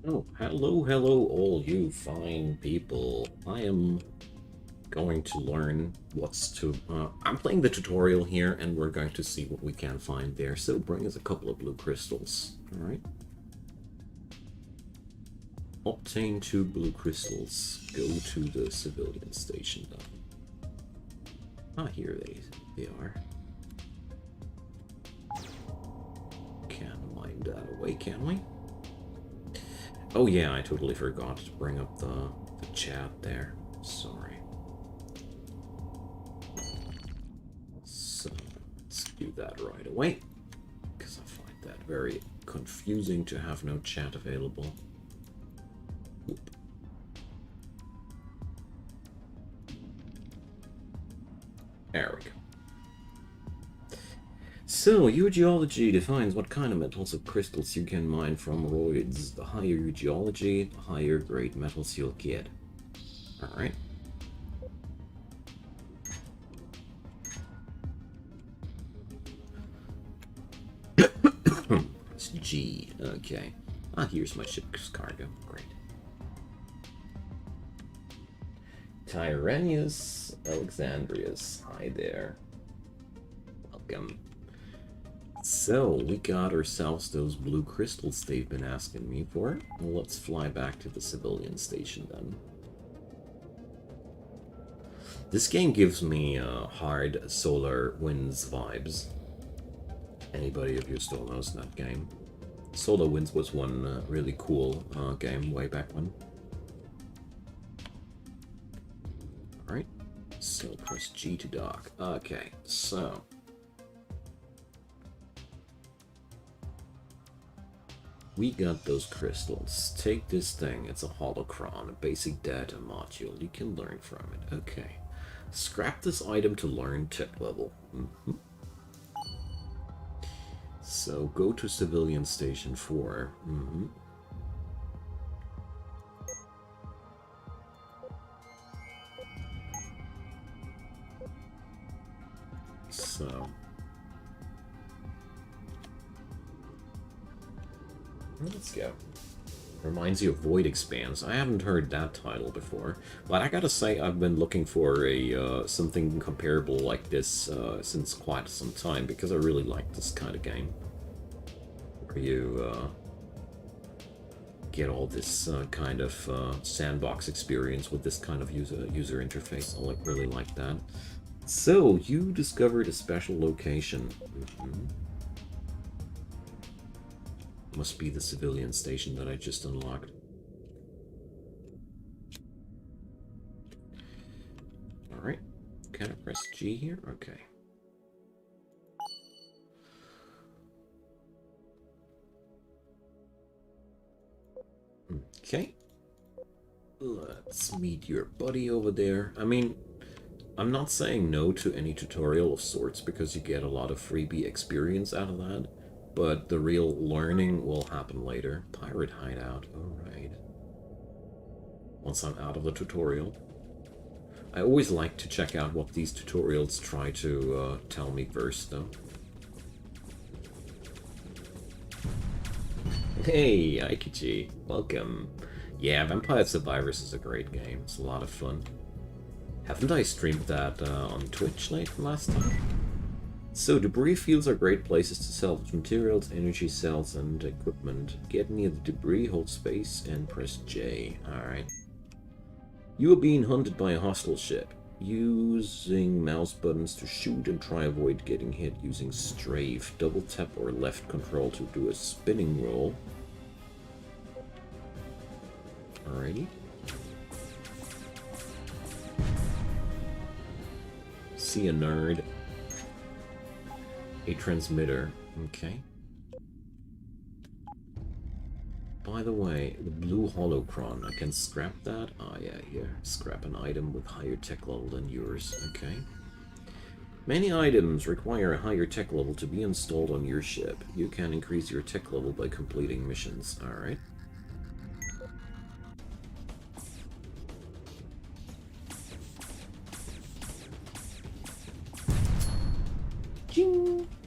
Oh, hello, all you fine people. I am going to learn what's to... I'm playing the tutorial here, and we're going to see what we can find there. So bring us a couple of blue crystals, alright? Obtain 2 blue crystals. Go to the civilian station, then. Ah, here they are. Can't mine that away, can we? Oh yeah, I totally forgot to bring up the chat there. Sorry. So, let's do that right away. Because I find that very confusing to have no chat available. Whoop. There we go. So, your geology defines what kind of metals or crystals you can mine from roids. The higher your geology, the higher grade metals you'll get. Alright. It's G. Okay. Ah, here's my ship's cargo. Great. Tyrannus Alexandrius. Hi there. Welcome. So, we got ourselves those blue crystals they've been asking me for. Well, let's fly back to the civilian station then. This game gives me hard Solar Winds vibes. Anybody of you still knows that game? Solar Winds was one really cool game way back when. Alright, so press G to dock. Okay, so... we got those crystals. Take this thing. It's a holocron, a basic data module. You can learn from it. Okay. Scrap this item to learn tech level. So go to civilian station 4. So... let's go. Reminds you of Void Expanse. I haven't heard that title before, but I gotta say I've been looking for a something comparable like this since quite some time, because I really like this kind of game, where you get all this kind of sandbox experience with this kind of user interface. I really like that. So you discovered a special location. Must be the civilian station that I just unlocked. Alright. Can I press G here? Okay. Okay. Let's meet your buddy over there. I mean, I'm not saying no to any tutorial of sorts, because you get a lot of freebie experience out of that. But the real learning will happen later. Pirate hideout, alright. Once I'm out of the tutorial. I always like to check out what these tutorials try to tell me first, though. Hey, Aikichi, welcome. Yeah, Vampire Survivors is a great game. It's a lot of fun. Haven't I streamed that on Twitch last time? So, debris fields are great places to salvage materials, energy cells, and equipment. Get near the debris, hold space, and press J. Alright. You are being hunted by a hostile ship. Using mouse buttons to shoot and try avoid getting hit using strafe. Double tap or left control to do a spinning roll. Alrighty. See a nerd. A transmitter. Okay. By the way, the blue holocron, I can scrap that? Ah, yeah, here. Scrap an item with higher tech level than yours. Okay. Many items require a higher tech level to be installed on your ship. You can increase your tech level by completing missions. Alright.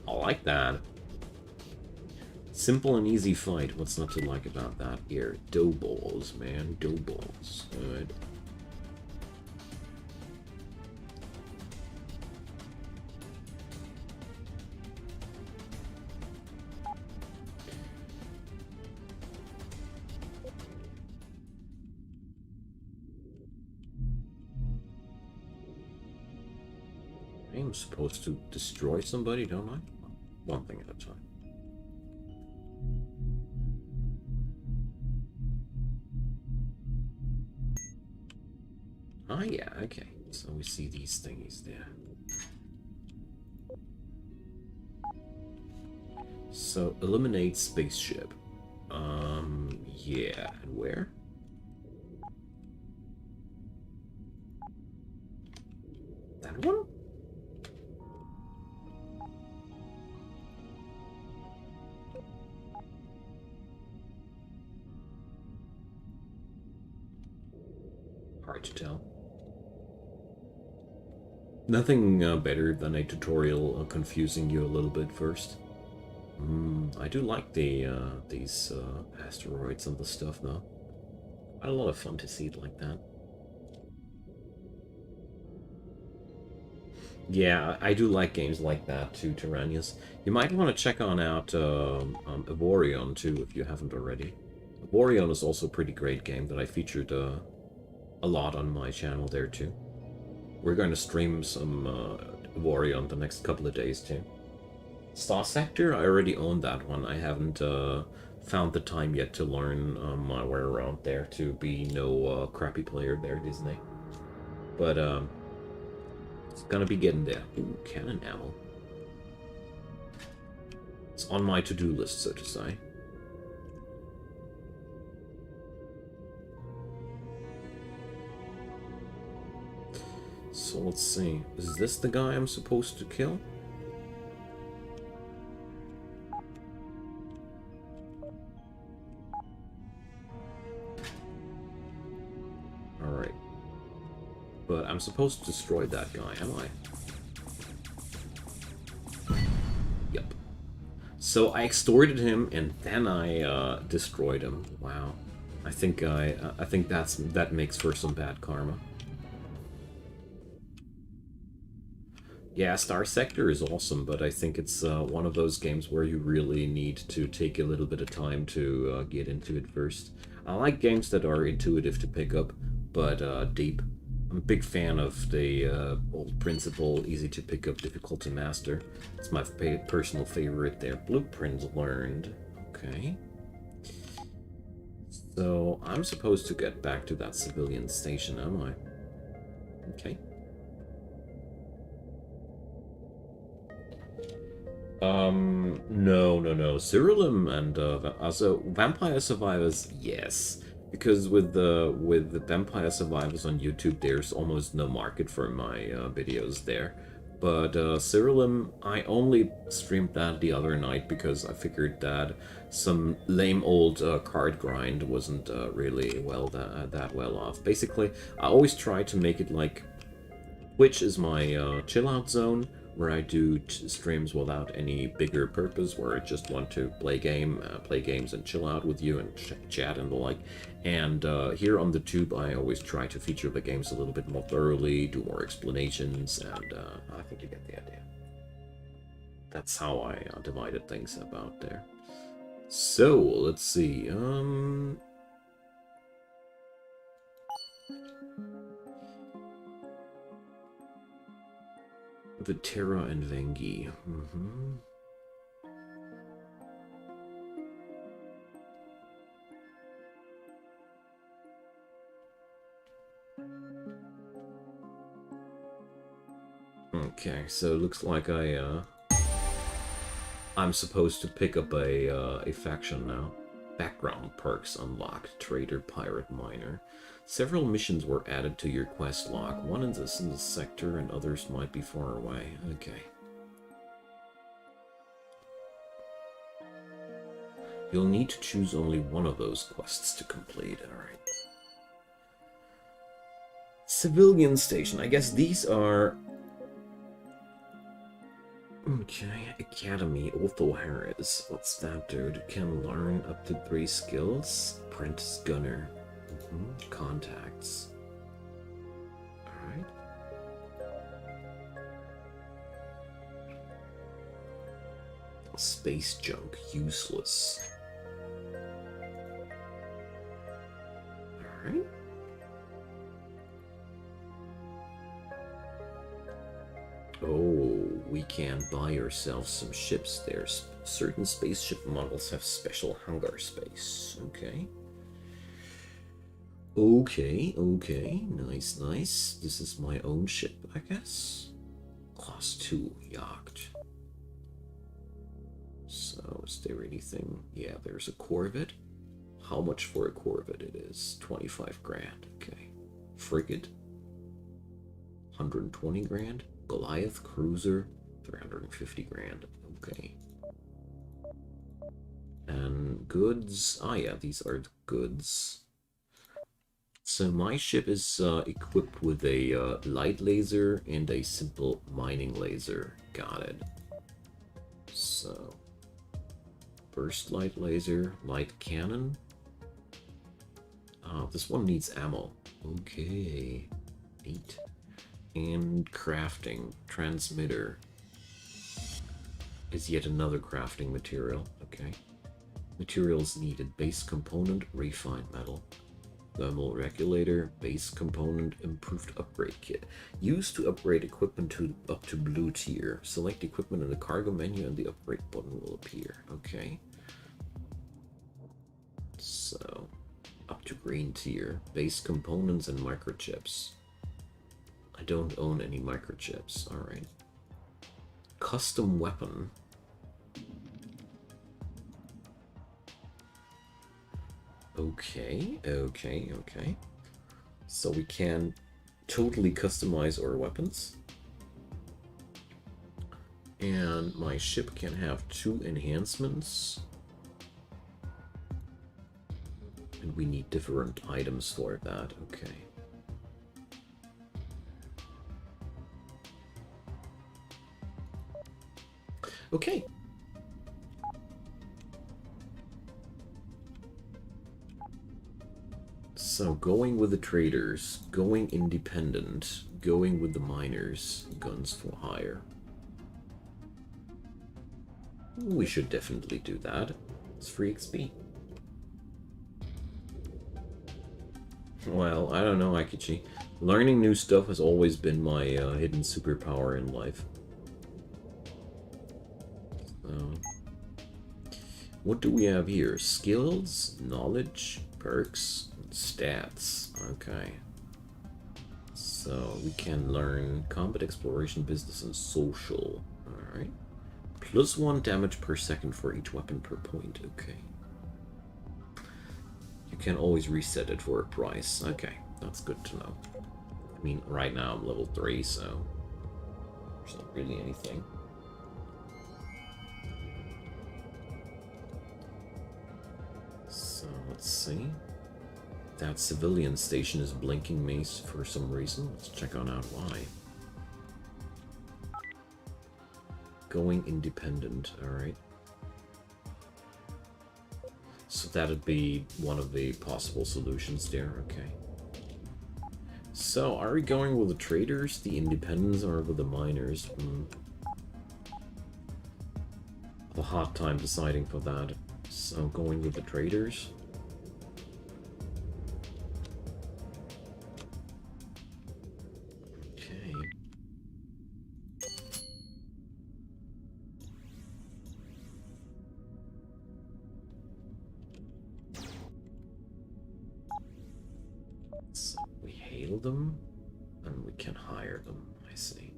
I like that. Simple and easy fight. What's not to like about that here? Dough balls, man. Dough balls. Alright. I'm supposed to destroy somebody, don't I? One thing at a time. Ah, yeah, okay. So we see these thingies there. So, eliminate spaceship. Yeah, and where? That one? Hard to tell. Nothing better than a tutorial confusing you a little bit first. I do like these asteroids and the stuff, though. Quite a lot of fun to see it like that. Yeah, I do like games like that too, Tyrannus. You might want to check on out Evorion too, if you haven't already. Evorion is also a pretty great game that I featured a lot on my channel there too. We're going to stream some Evorion the next couple of days too. Star Sector, I already own that one. I haven't found the time yet to learn my way around there to be no crappy player there, Disney. But it's gonna be getting there. Ooh, cannon ammo. It's on my to-do list, so to say. So let's see. Is this the guy I'm supposed to kill? Alright. But I'm supposed to destroy that guy, am I? Yep. So I extorted him and then I destroyed him. Wow. I think that makes for some bad karma. Yeah, Star Sector is awesome, but I think it's one of those games where you really need to take a little bit of time to get into it first. I like games that are intuitive to pick up, but deep. I'm a big fan of the old principle, easy to pick up, difficult to master. It's my personal favorite there. Blueprint learned. Okay. So, I'm supposed to get back to that civilian station, am I? Okay. No. Cerulean and also Vampire Survivors, yes. Because with the Vampire Survivors on YouTube, there's almost no market for my videos there. But Cerulean, I only streamed that the other night because I figured that some lame old card grind wasn't really that well off. Basically, I always try to make it like Twitch is my chill out zone, where I do streams without any bigger purpose, where I just want to play games and chill out with you and chat and the like. And here on the tube, I always try to feature the games a little bit more thoroughly, do more explanations, and I think you get the idea. That's how I divided things about there. So, let's see. The Terra and Vengi. Okay, so it looks like I'm supposed to pick up a faction now. Background perks unlocked. Trader, Pirate, Miner. Several missions were added to your quest log. One in this sector and others might be far away. Okay. You'll need to choose only one of those quests to complete. Alright. Civilian station. I guess these are Okay, Academy, Otho Harris. What's that, dude? Can learn up to 3 skills. Apprentice Gunner. Contacts. Alright. Space junk, useless. Alright. Oh, we can buy ourselves some ships there. Certain spaceship models have special hangar space. Okay. Okay. Nice. This is my own ship, I guess. Class 2 yacht. So, is there anything? Yeah, there's a Corvette. How much for a Corvette it is? 25 grand. Okay. Frigate. 120 grand. Goliath Cruiser. 350 grand. Okay. And goods. Ah, yeah, these are the goods. So my ship is equipped with a light laser and a simple mining laser. Got it. So, burst light laser, light cannon. This one needs ammo. Okay, neat. And crafting, transmitter is yet another crafting material. Okay. Materials needed: base component, refined metal. Thermal regulator, base component, improved upgrade kit. Used to upgrade equipment up to blue tier. Select equipment in the cargo menu and the upgrade button will appear. Okay. So, up to green tier. Base components and microchips. I don't own any microchips. Alright. Custom weapon. Okay. So we can totally customize our weapons. And my ship can have 2 enhancements. And we need different items for that. Okay. Okay. So going with the traders, going independent, going with the miners, guns for hire. We should definitely do that. It's free XP. Well, I don't know, Akichi. Learning new stuff has always been my hidden superpower in life. So, what do we have here? Skills, knowledge, perks, stats. Okay. So we can learn combat, exploration, business, and social. Alright. +1 damage per second for each weapon per point. Okay. You can always reset it for a price. Okay, that's good to know. I mean, right now I'm level 3, so there's not really anything. So let's see. That civilian station is blinking me for some reason. Let's check on out why. Going independent, alright. So that'd be one of the possible solutions there, okay. So, are we going with the traders, the independents, or with the miners? A hard time deciding for that. So, going with the traders. So we hail them, and we can hire them, I see.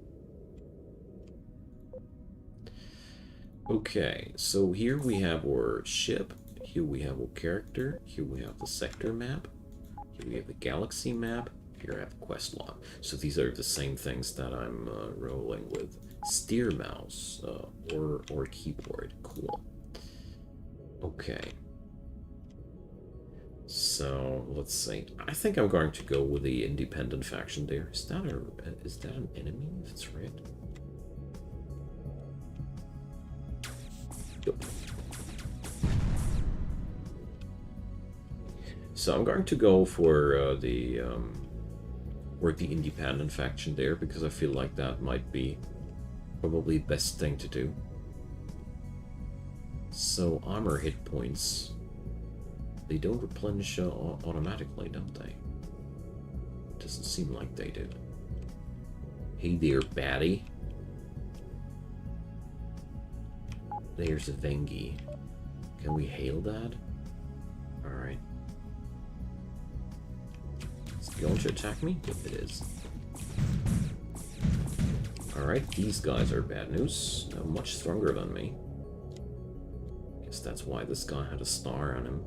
Okay, so here we have our ship, here we have our character, here we have the sector map, here we have the galaxy map, here I have quest log. So these are the same things that I'm rolling with. Steer mouse, or keyboard, cool. Okay. So, let's see. I think I'm going to go with the independent faction there. Is that an enemy if it's red? So I'm going to go for the independent faction there, because I feel like that might be probably the best thing to do. So armor hit points, they don't replenish automatically, don't they? Doesn't seem like they do. Hey there, baddie. There's a Vengi. Can we hail that? Alright. Is it going to attack me? If it is. Alright, these guys are bad news. They're much stronger than me. Guess that's why this guy had a star on him.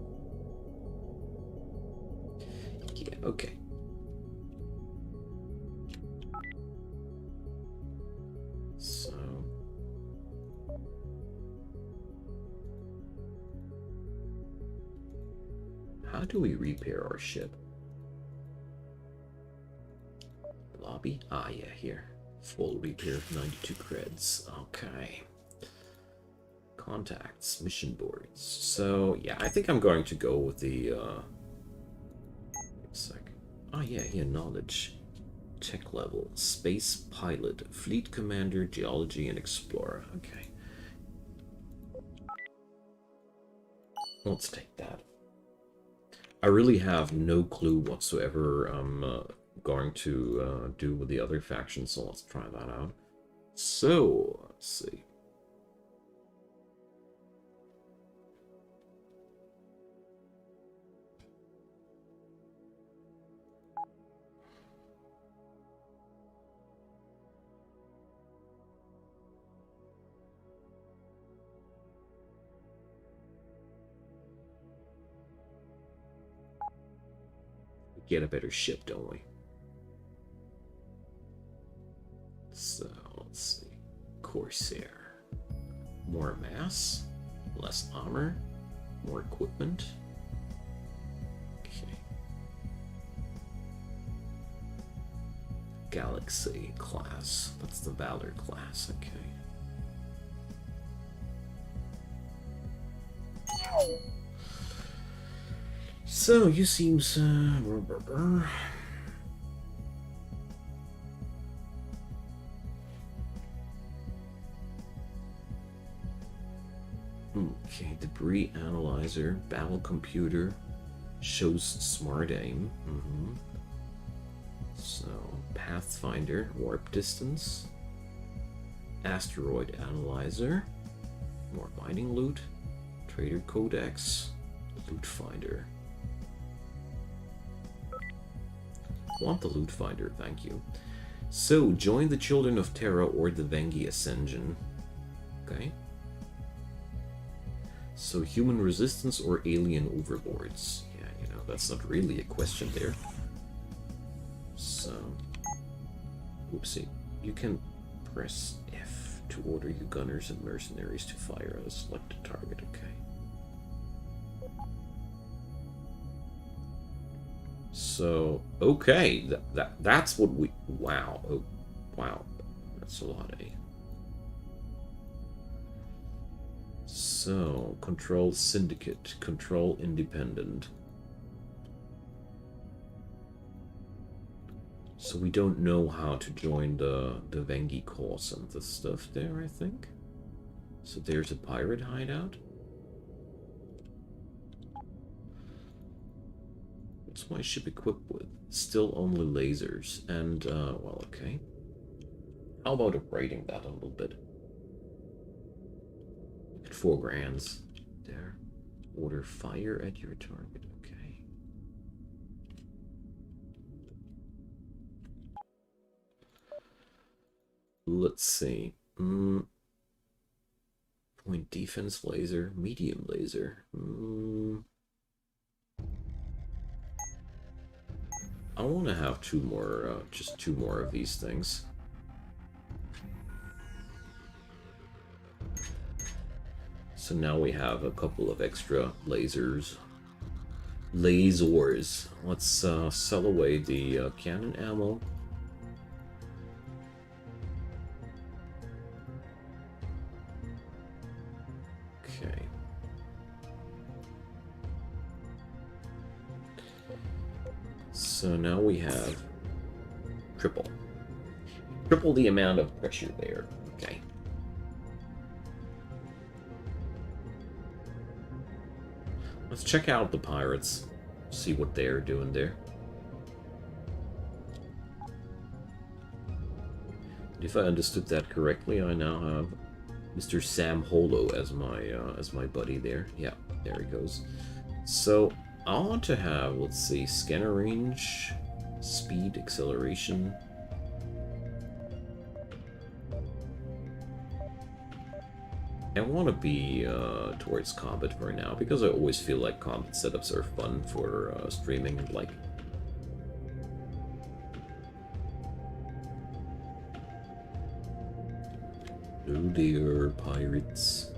Yeah, okay. So... how do we repair our ship? Lobby? Ah, yeah, here. Full repair, 92 creds. Okay. Contacts, mission boards. So, yeah, I think I'm going to go with the, wait a sec. Oh, yeah, here, knowledge. Tech level. Space pilot. Fleet commander, geology, and explorer. Okay. Let's take that. I really have no clue whatsoever I'm going to do with the other factions, so let's try that out. So, let's see. We get a better ship, don't we? So, let's see. Corsair. More mass, less armor, more equipment. Okay. Galaxy class. That's the Valor class, okay. So, you seems... okay, debris analyzer, battle computer, shows smart aim. So, pathfinder, warp distance, asteroid analyzer, more mining loot, trader codex, loot finder. Want the loot finder, thank you. So, join the Children of Terra or the Vengi Ascension. Okay. So, human resistance or alien overlords? Yeah, you know, that's not really a question there. So, oopsie. You can press F to order your gunners and mercenaries to fire at a selected target, okay. So, okay, that's what we... wow, oh, wow, that's a lot, eh? So, control syndicate, control independent. So we don't know how to join the Vengi cause and the stuff there, I think. So there's a pirate hideout. What's my ship equipped with? Still only lasers. And, well, okay. How about upgrading that a little bit? 4 grands. There. Order fire at your target. Okay. Let's see. Point defense laser. Medium laser. I want to have 2 more, just 2 more of these things. So now we have a couple of extra lasers. Let's sell away the cannon ammo. Okay. So now we have triple. Triple the amount of pressure there. Okay. Let's check out the pirates. See what they're doing there. If I understood that correctly, I now have Mr. Sam Holo as my buddy there. Yeah, there he goes. So I want to have, let's see, scanner range, speed, acceleration. I want to be towards combat for now, because I always feel like combat setups are fun for streaming, like. Oh dear, pirates.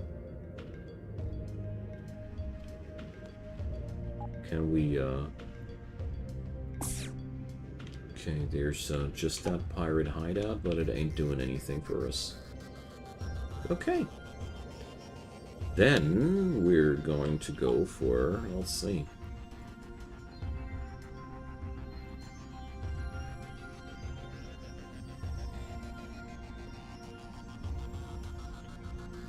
Can we, Okay, there's just that pirate hideout, but it ain't doing anything for us. Okay. Then we're going to go for, let's see.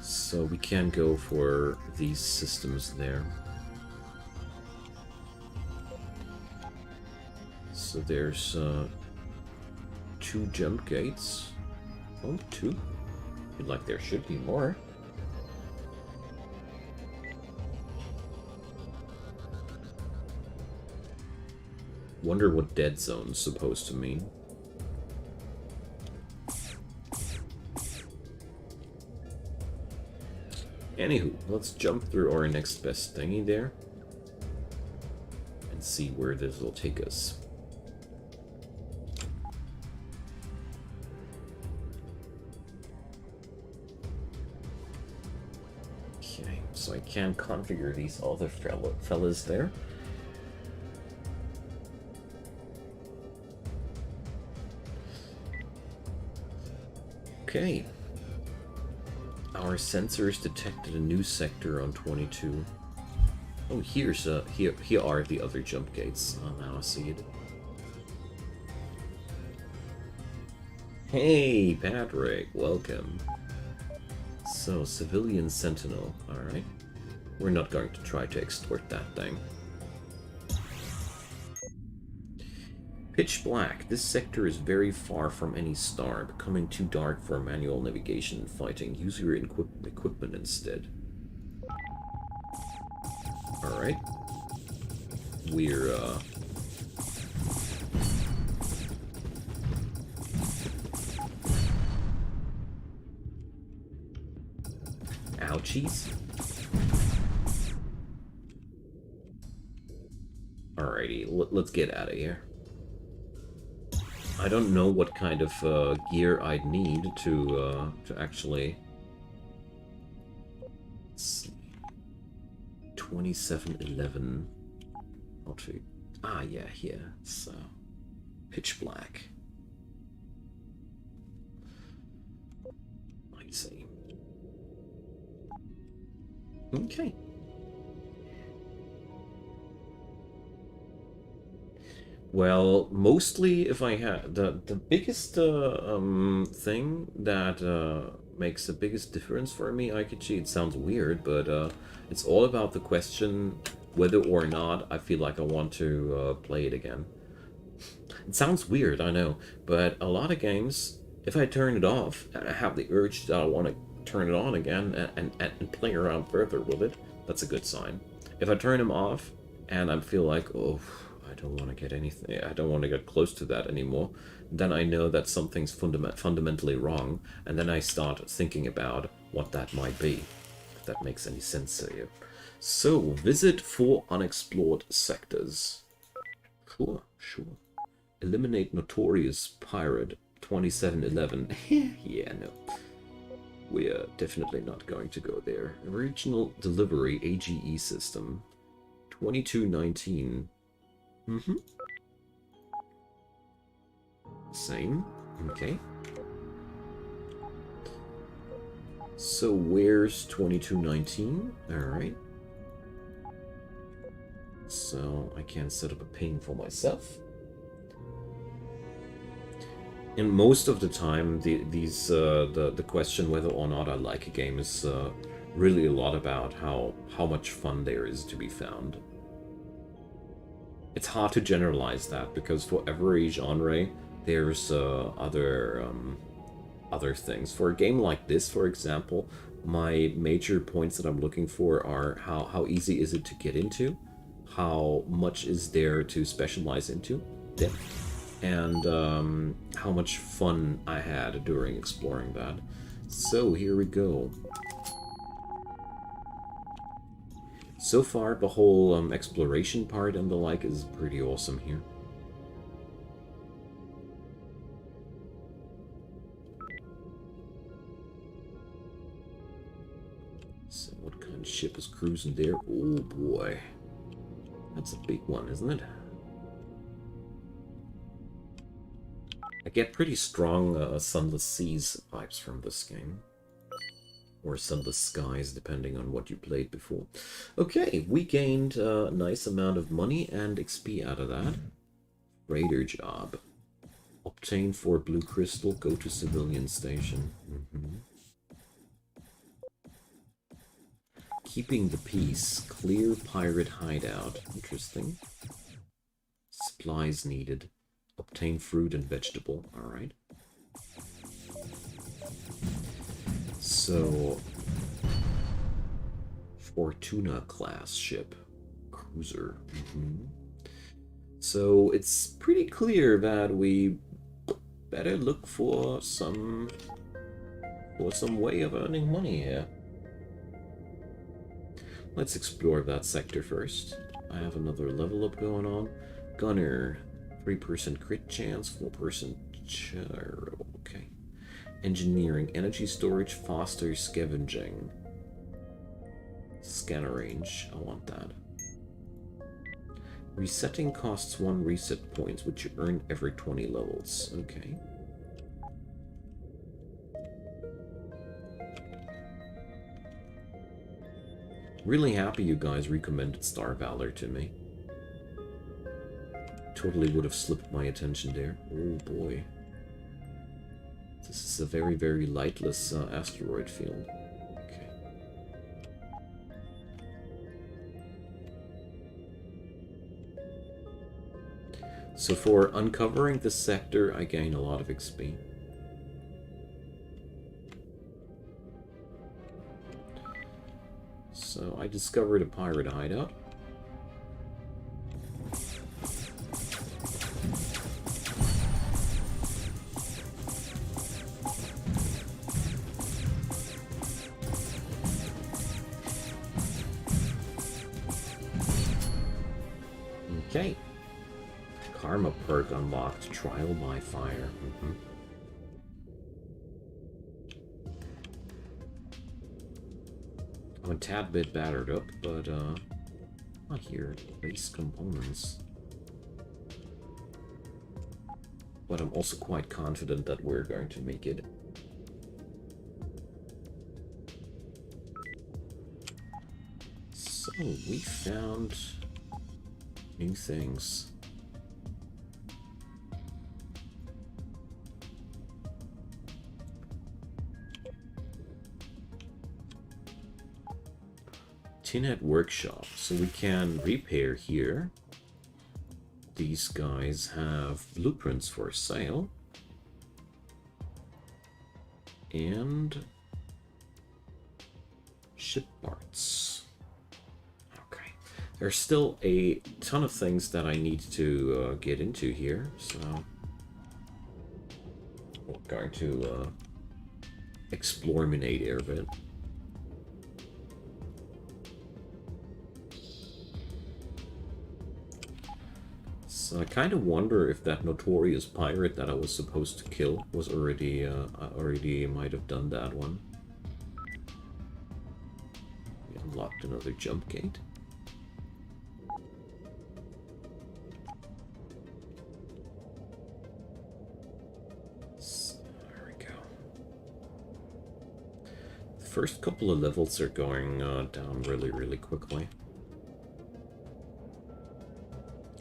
So we can go for these systems there. So there's 2 jump gates. Oh, 2? Feel like there should be more. Wonder what dead zone's supposed to mean. Anywho, let's jump through our next best thingy there and see where this will take us. Okay, so I can configure these other fellas there. Okay. Our sensors detected a new sector on 22. Oh, here are the other jump gates. Oh, now I see it. Hey, Patrick, welcome. So, civilian sentinel, alright. We're not going to try to extort that thing. Pitch black. This sector is very far from any star, becoming too dark for manual navigation and fighting. Use your equipment instead. Alright. We're, ouchies. Alrighty, let's get out of here. I don't know what kind of gear I'd need to actually. Let's see. 2711. Ah, yeah, here. So, pitch black. I see. Okay. Well, mostly if I had the biggest thing that makes the biggest difference for me, Aikichi, it sounds weird, but it's all about the question whether or not I feel like I want to play it again. It sounds weird, I know, but a lot of games, if I turn it off and I have the urge that I want to turn it on again and play around further with it, that's a good sign. If I turn them off and I feel like, oh, I don't want to get anything, I don't want to get close to that anymore, then I know that something's fundamentally wrong, and then I start thinking about what that might be, if that makes any sense to you. So, visit 4 unexplored sectors. Sure. Eliminate notorious pirate 2711. Yeah, no. We're definitely not going to go there. Original delivery AGE system. 2219. Same. Okay. So where's 2219? Alright. So I can set up a ping for myself. And most of the time, the question whether or not I like a game is really a lot about how much fun there is to be found. It's hard to generalize that because for every genre, there's other things. For a game like this, for example, my major points that I'm looking for are how easy is it to get into, how much is there to specialize into, depth, and how much fun I had during exploring that. So here we go. So far, the whole exploration part and the like is pretty awesome here. So what kind of ship is cruising there? Oh boy. That's a big one, isn't it? I get pretty strong Sunless Seas vibes from this game. Or Sunless Skies, depending on what you played before. Okay, we gained a nice amount of money and XP out of that. Raider job. Obtain 4 blue crystal, go to civilian station. Keeping the peace, clear pirate hideout. Interesting. Supplies needed. Obtain fruit and vegetable. Alright. So, Fortuna class ship. Cruiser. So, it's pretty clear that we better look for some way of earning money here. Let's explore that sector first. I have another level up going on. Gunner, 3% crit chance, 4% okay. Engineering, energy storage, faster scavenging. Scanner range, I want that. Resetting costs 1 reset points, which you earn every 20 levels. Okay. Really happy you guys recommended Star Valor to me. Totally would have slipped my attention there. Oh boy. This is a very, very lightless asteroid field. Okay. So for uncovering this sector, I gain a lot of XP. So I discovered a pirate hideout. Okay. Karma perk unlocked. Trial by fire. I'm a tad bit battered up, but not here. Base components. But I'm also quite confident that we're going to make it. So we found new things. Tinhead Workshop, so we can repair here. These guys have blueprints for sale. And ship parts. Okay. There's still a ton of things that I need to get into here, so we're going to explore Minate Air a bit. So I kind of wonder if that notorious pirate that I was supposed to kill was already, I already might have done that one. We unlocked another jump gate. So, there we go. The first couple of levels are going down really, really quickly.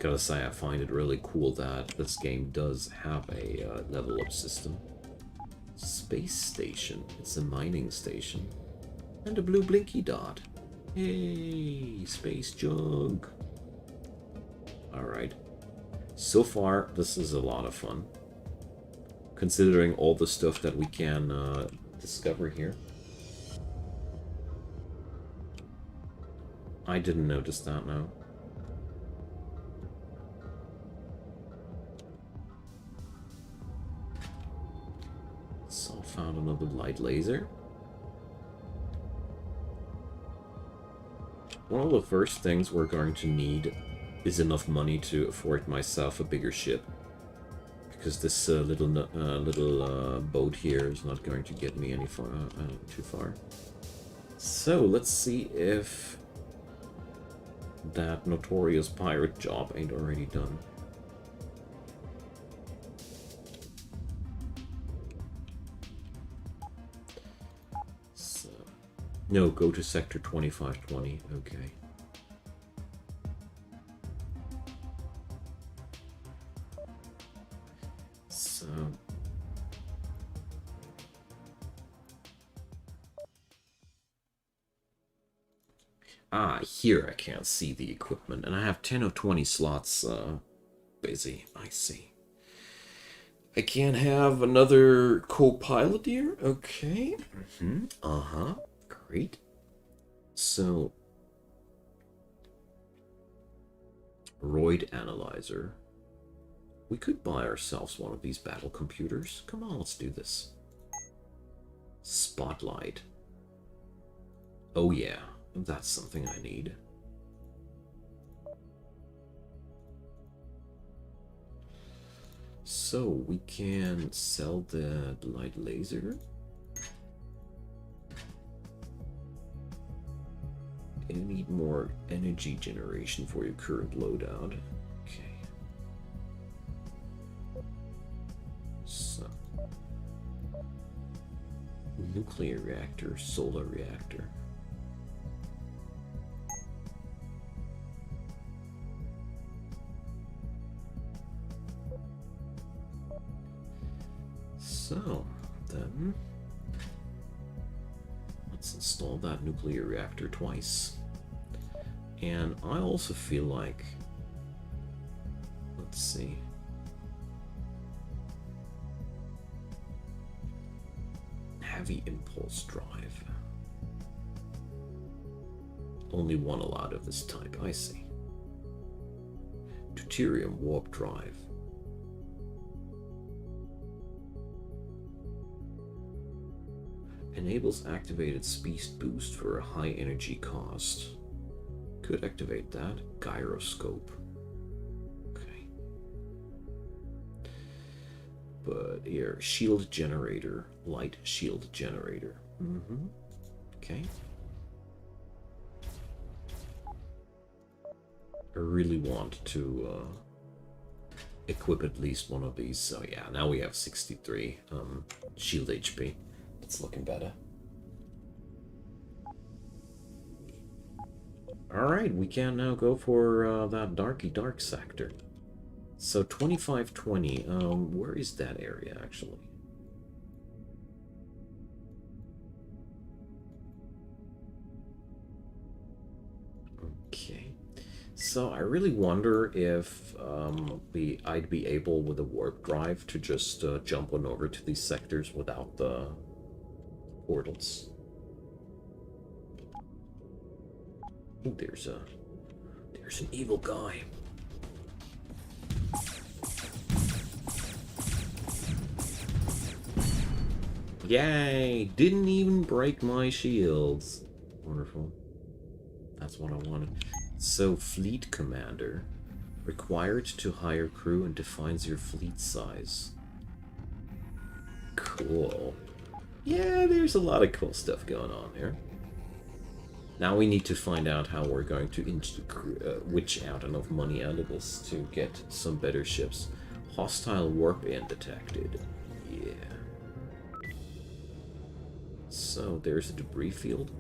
Gotta say, I find it really cool that this game does have a level up system. Space station. It's a mining station. And a blue blinky dot. Hey, space junk. Alright. So far, this is a lot of fun. Considering all the stuff that we can discover here. I didn't notice that now. So found another light laser. One of the first things we're going to need is enough money to afford myself a bigger ship. Because this little boat here is not going to get me any far, too far. So let's see if that notorious pirate job ain't already done. So, no, go to sector 2520. Okay. So here I can't see the equipment, and I have 10 or 20 slots busy. I see. I can't have another co-pilot here? Okay. Uh-huh. Great. So, Roid Analyzer. We could buy ourselves one of these battle computers. Come on, let's do this. Spotlight. Oh yeah, that's something I need. So we can sell the light laser. You need more energy generation for your current loadout. Okay. So, nuclear reactor, solar reactor. So, then, let's install that nuclear reactor twice. And I also feel like, let's see. Heavy impulse drive. Only one allowed of this type, I see. Deuterium warp drive. Enables activated speed boost for a high energy cost. Could activate that. Gyroscope. Okay. But here, shield generator. Light shield generator. Okay. I really want to equip at least one of these. So yeah, now we have 63 shield HP. It's looking better. Alright, we can now go for that dark sector. So 2520, where is that area actually? Okay. So I really wonder if I'd be able with a warp drive to just jump on over to these sectors without the portals. Ooh, there's an evil guy. Yay! Didn't even break my shields. Wonderful. That's what I wanted. So, fleet commander. Required to hire crew and defines your fleet size. Cool. Yeah, there's a lot of cool stuff going on here. Now we need to find out how we're going to witch out enough money out of this to get some better ships. Hostile warp in detected. Yeah. So there's a debris field.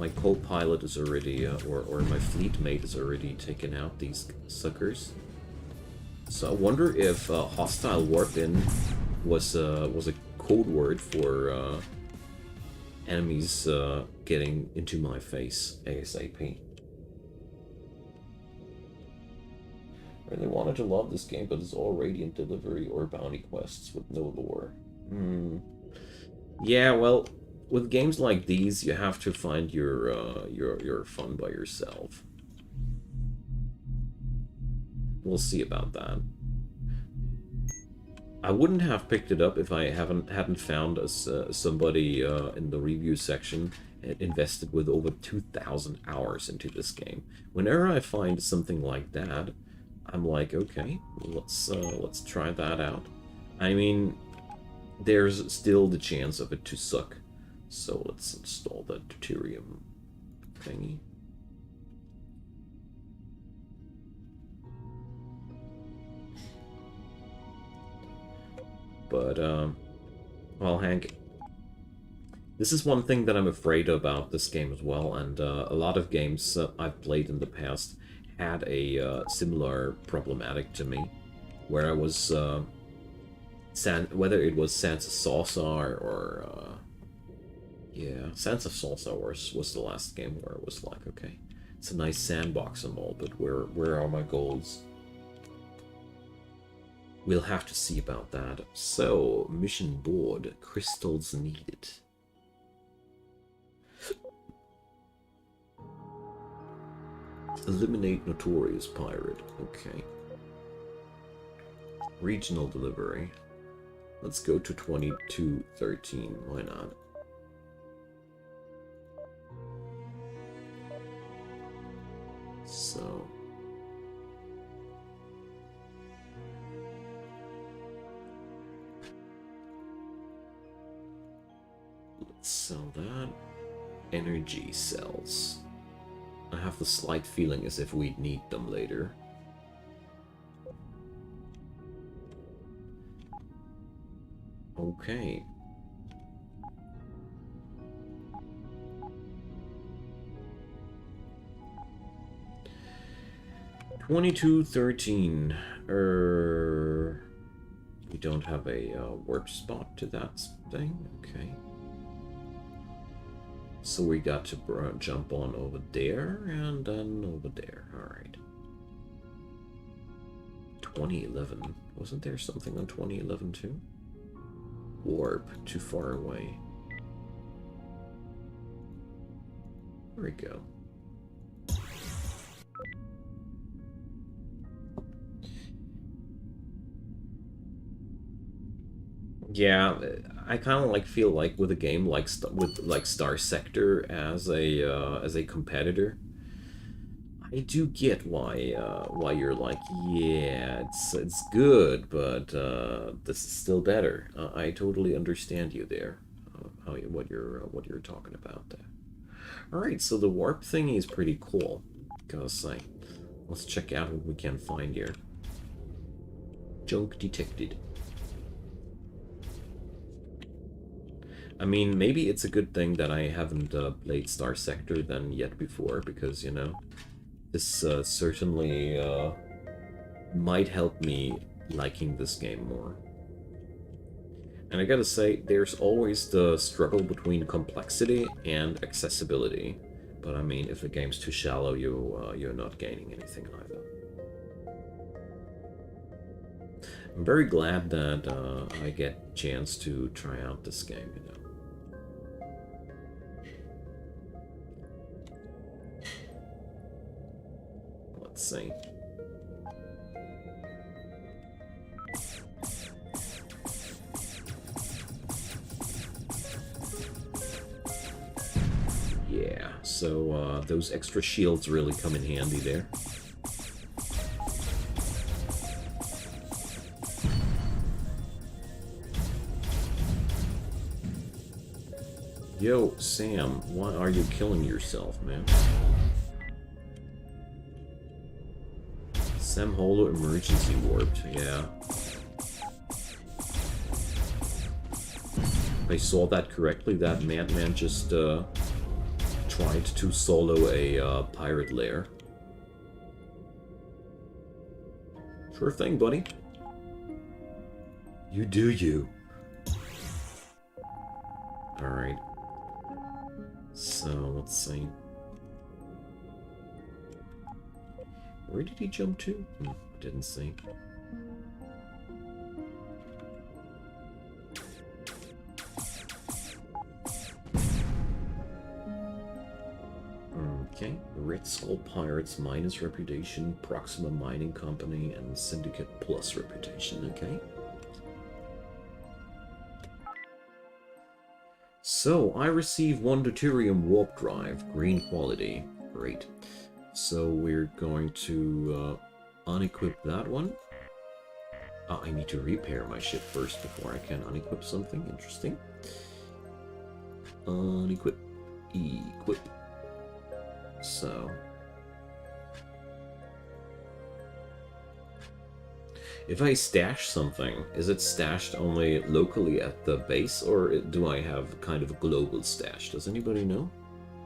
My co-pilot is already, or my fleet mate is already taken out these suckers. So I wonder if hostile warp-in was a code word for enemies getting into my face ASAP. I really wanted to love this game, but it's all radiant delivery or bounty quests with no lore. Yeah, well, with games like these, you have to find your fun by yourself. We'll see about that. I wouldn't have picked it up if I hadn't found somebody in the review section invested with over 2,000 hours into this game. Whenever I find something like that, I'm like, okay, let's try that out. I mean, there's still the chance of it to suck, so let's install the deuterium thingy. But, well, Hank, this is one thing that I'm afraid about this game as well, and a lot of games I've played in the past had a similar problematic to me, where I was, whether it was Sands of Salsa or, yeah, Sands of Salsa was the last game where it was like, okay, it's a nice sandbox and all, but where are my goals? We'll have to see about that. So, mission board, crystals needed. Eliminate notorious pirate. Okay. Regional delivery. Let's go to 2213. Why not? So... let's sell that. Energy cells. I have the slight feeling as if we'd need them later. Okay. $22.13. We don't have a warp spot to that thing. Okay. So we got to jump on over there and then over there. Alright. 2011. Wasn't there something on 2011 too? Warp. Too far away. There we go. Yeah, I kind of feel like with a game like Star Sector as a competitor, I do get why you're like, yeah, it's good, but this is still better. I totally understand you there. What you're talking about there. All right, so the warp thingy is pretty cool. Let's check out what we can find here. Junk detected. I mean, maybe it's a good thing that I haven't played Star Sector then yet before, because, you know, this certainly might help me liking this game more. And I gotta say, there's always the struggle between complexity and accessibility. But I mean, if a game's too shallow, you're not gaining anything either. I'm very glad that I get a chance to try out this game, you know. Let's see. Yeah, so those extra shields really come in handy there. Yo, Sam, why are you killing yourself, man? Sam Holo emergency warped, yeah. If I saw that correctly, that madman just tried to solo a pirate lair. Sure thing, buddy. You do you. Alright. So, let's see. Where did he jump to? Didn't see. Okay. Red Skull Pirates minus reputation, Proxima Mining Company, and Syndicate plus reputation. Okay. So, I receive 1 deuterium warp drive, green quality. Great. So, we're going to unequip that one. I need to repair my ship first before I can unequip something. Interesting. Unequip. Equip. So. If I stash something, is it stashed only locally at the base, or do I have kind of a global stash? Does anybody know?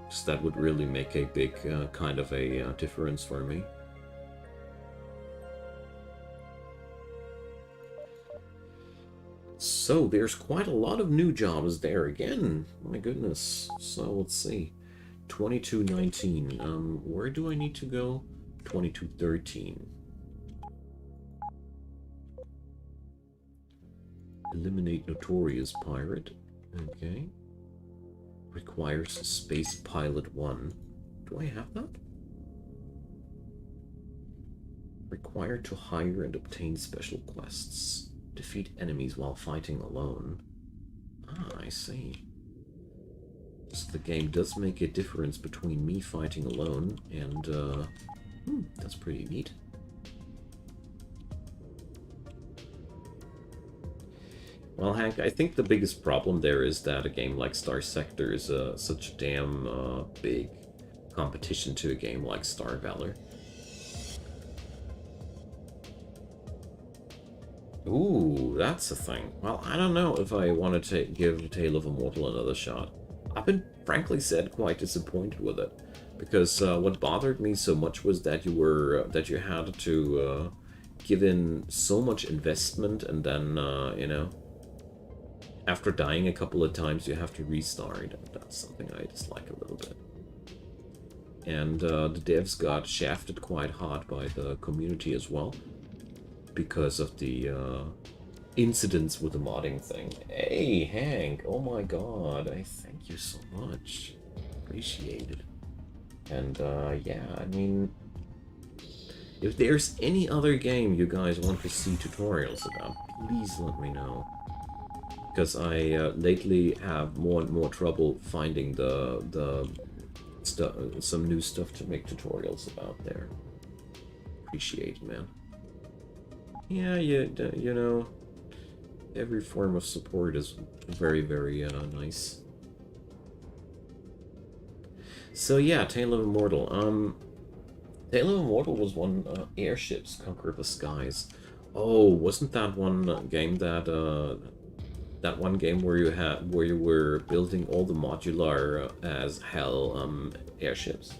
Because that would really make a big kind of a difference for me. So there's quite a lot of new jobs there again. My goodness. So let's see. 2219. Where do I need to go? 2213. Eliminate Notorious Pirate. Okay. Requires Space Pilot 1. Do I have that? Required to hire and obtain special quests. Defeat enemies while fighting alone. Ah, I see. So the game does make a difference between me fighting alone and, that's pretty neat. Well, Hank, I think the biggest problem there is that a game like Star Sector is such a damn big competition to a game like Star Valor. Ooh, that's a thing. Well, I don't know if I want to give Tale of Immortal another shot. I've been, frankly said, quite disappointed with it. Because what bothered me so much was that you had to give in so much investment and then, you know, after dying a couple of times, you have to restart. That's something I dislike a little bit. And the devs got shafted quite hard by the community as well, because of the incidents with the modding thing. Hey, Hank! Oh my god, I thank you so much. Appreciate it. And yeah, I mean, if there's any other game you guys want to see tutorials about, please let me know. Because I lately have more and more trouble finding some new stuff to make tutorials about there. Appreciate it, man. Yeah, you know, every form of support is very, very nice. So yeah, Tale of Immortal. Tale of Immortal was one airships conquer the skies. Oh, wasn't that one game that that one game where you were building all the modular as hell airships?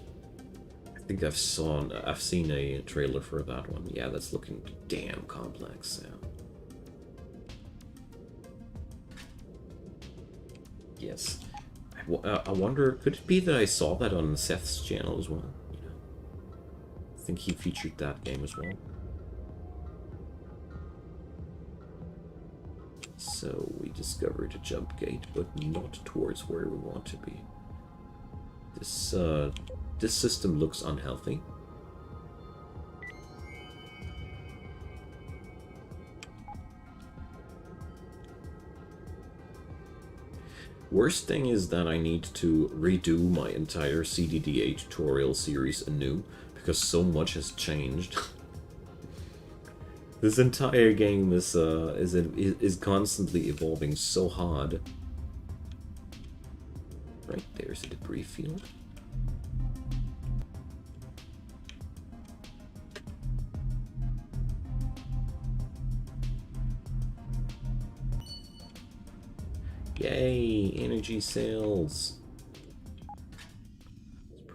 I think I've seen a trailer for that one. Yeah, that's looking damn complex. Yeah. Yes. I wonder, could it be that I saw that on Seth's channel as well? You know, I think he featured that game as well. So we discovered a jump gate, but not towards where we want to be. This system looks unhealthy. Worst thing is that I need to redo my entire CDDA tutorial series anew, because so much has changed. This entire game is constantly evolving so hard. Right, there's a debris field. Yay, energy cells.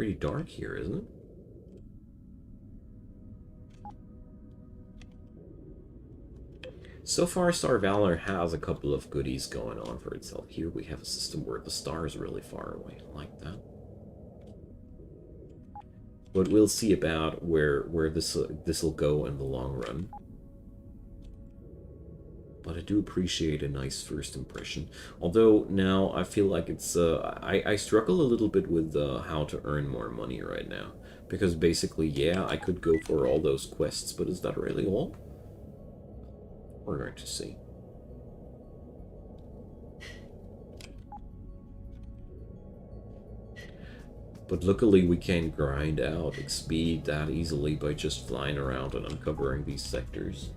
pretty dark here, isn't it? So far, Star Valor has a couple of goodies going on for itself. Here we have a system where the star is really far away. I like that. But we'll see about where this'll go in the long run. But I do appreciate a nice first impression. Although now I feel like it's I struggle a little bit with how to earn more money right now, because basically, yeah, I could go for all those quests, but is that really all? We're going to see. But luckily we can grind out XP that easily by just flying around and uncovering these sectors.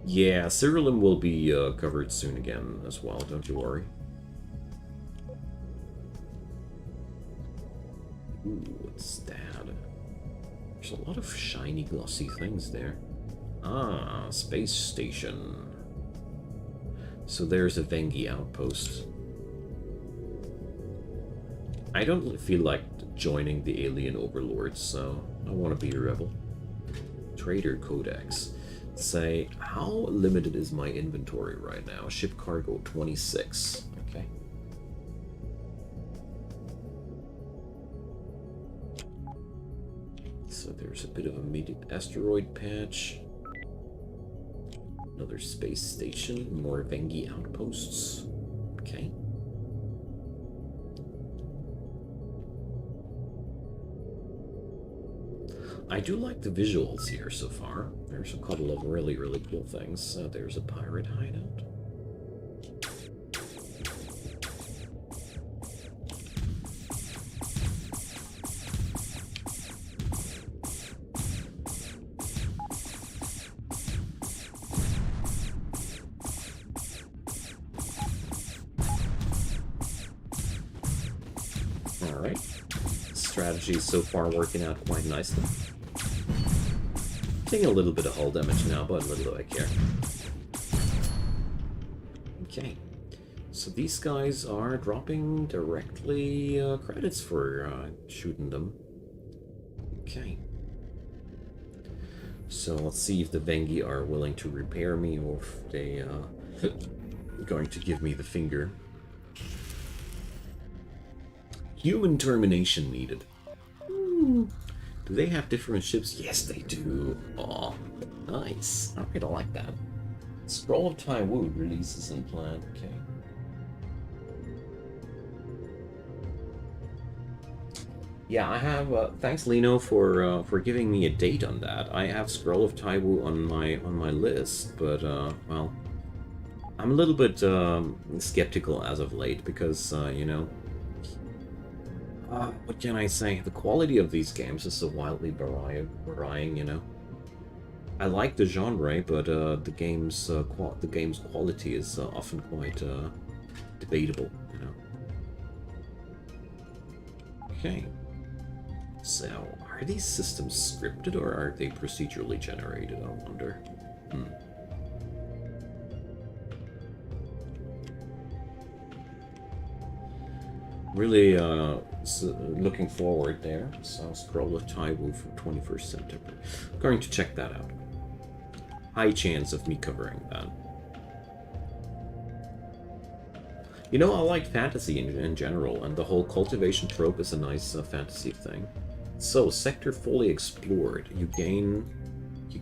Yeah, Cerulean will be covered soon again as well, don't you worry. Ooh, what's that? There's a lot of shiny, glossy things there. Ah, space station. So there's a Vengi outpost. I don't feel like joining the alien overlords, so I want to be a rebel. Trader Codex. Say, how limited is my inventory right now? Ship cargo 26. Okay. So there's a bit of a immediate asteroid patch. Another space station. More Vengi outposts. Okay. I do like the visuals here so far. There's a couple of really, really cool things. There's a pirate hideout. Alright. Strategy so far working out quite nicely. Taking a little bit of hull damage now, but little do I care. Okay. So these guys are dropping directly credits for shooting them. Okay. So let's see if the Vengi are willing to repair me or if they are going to give me the finger. Human termination needed. Do they have different ships? Yes, they do. Oh, nice. Alright, I like that. Scroll of Taiwu releases in plan. Okay. Yeah, I have. Thanks, Lino, for giving me a date on that. I have Scroll of Taiwu on my list, but well, I'm a little bit skeptical as of late because you know. What can I say? The quality of these games is so wildly varying, you know. I like the genre, but the game's quality is often quite debatable, you know. Okay. So, are these systems scripted or are they procedurally generated? I wonder. Really looking forward there. So Scroll of Taiwu for 21st September. Going to check that out. High chance of me covering that. You know, I like fantasy in general, and the whole cultivation trope is a nice fantasy thing. So, sector fully explored. You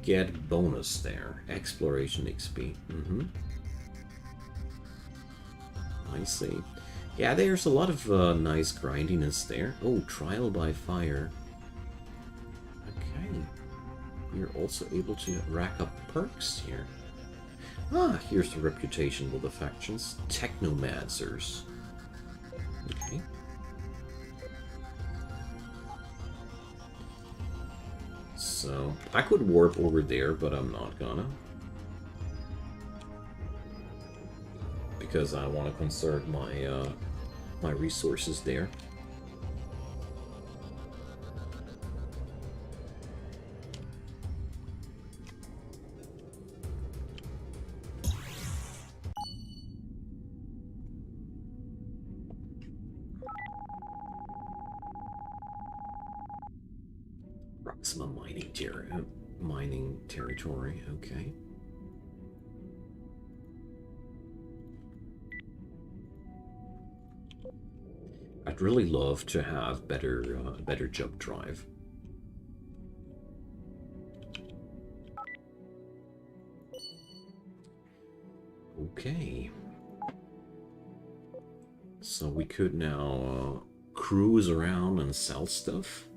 get bonus there. Exploration XP. I see. Yeah, there's a lot of nice grindiness there. Oh, trial by fire. Okay. You're also able to rack up perks here. Ah, here's the reputation with the factions. Technomancers. Okay. So, I could warp over there, but I'm not gonna. Because I want to conserve my my resources there. Some mining territory, okay. I'd really love to have better jump drive. Okay. So we could now cruise around and sell stuff.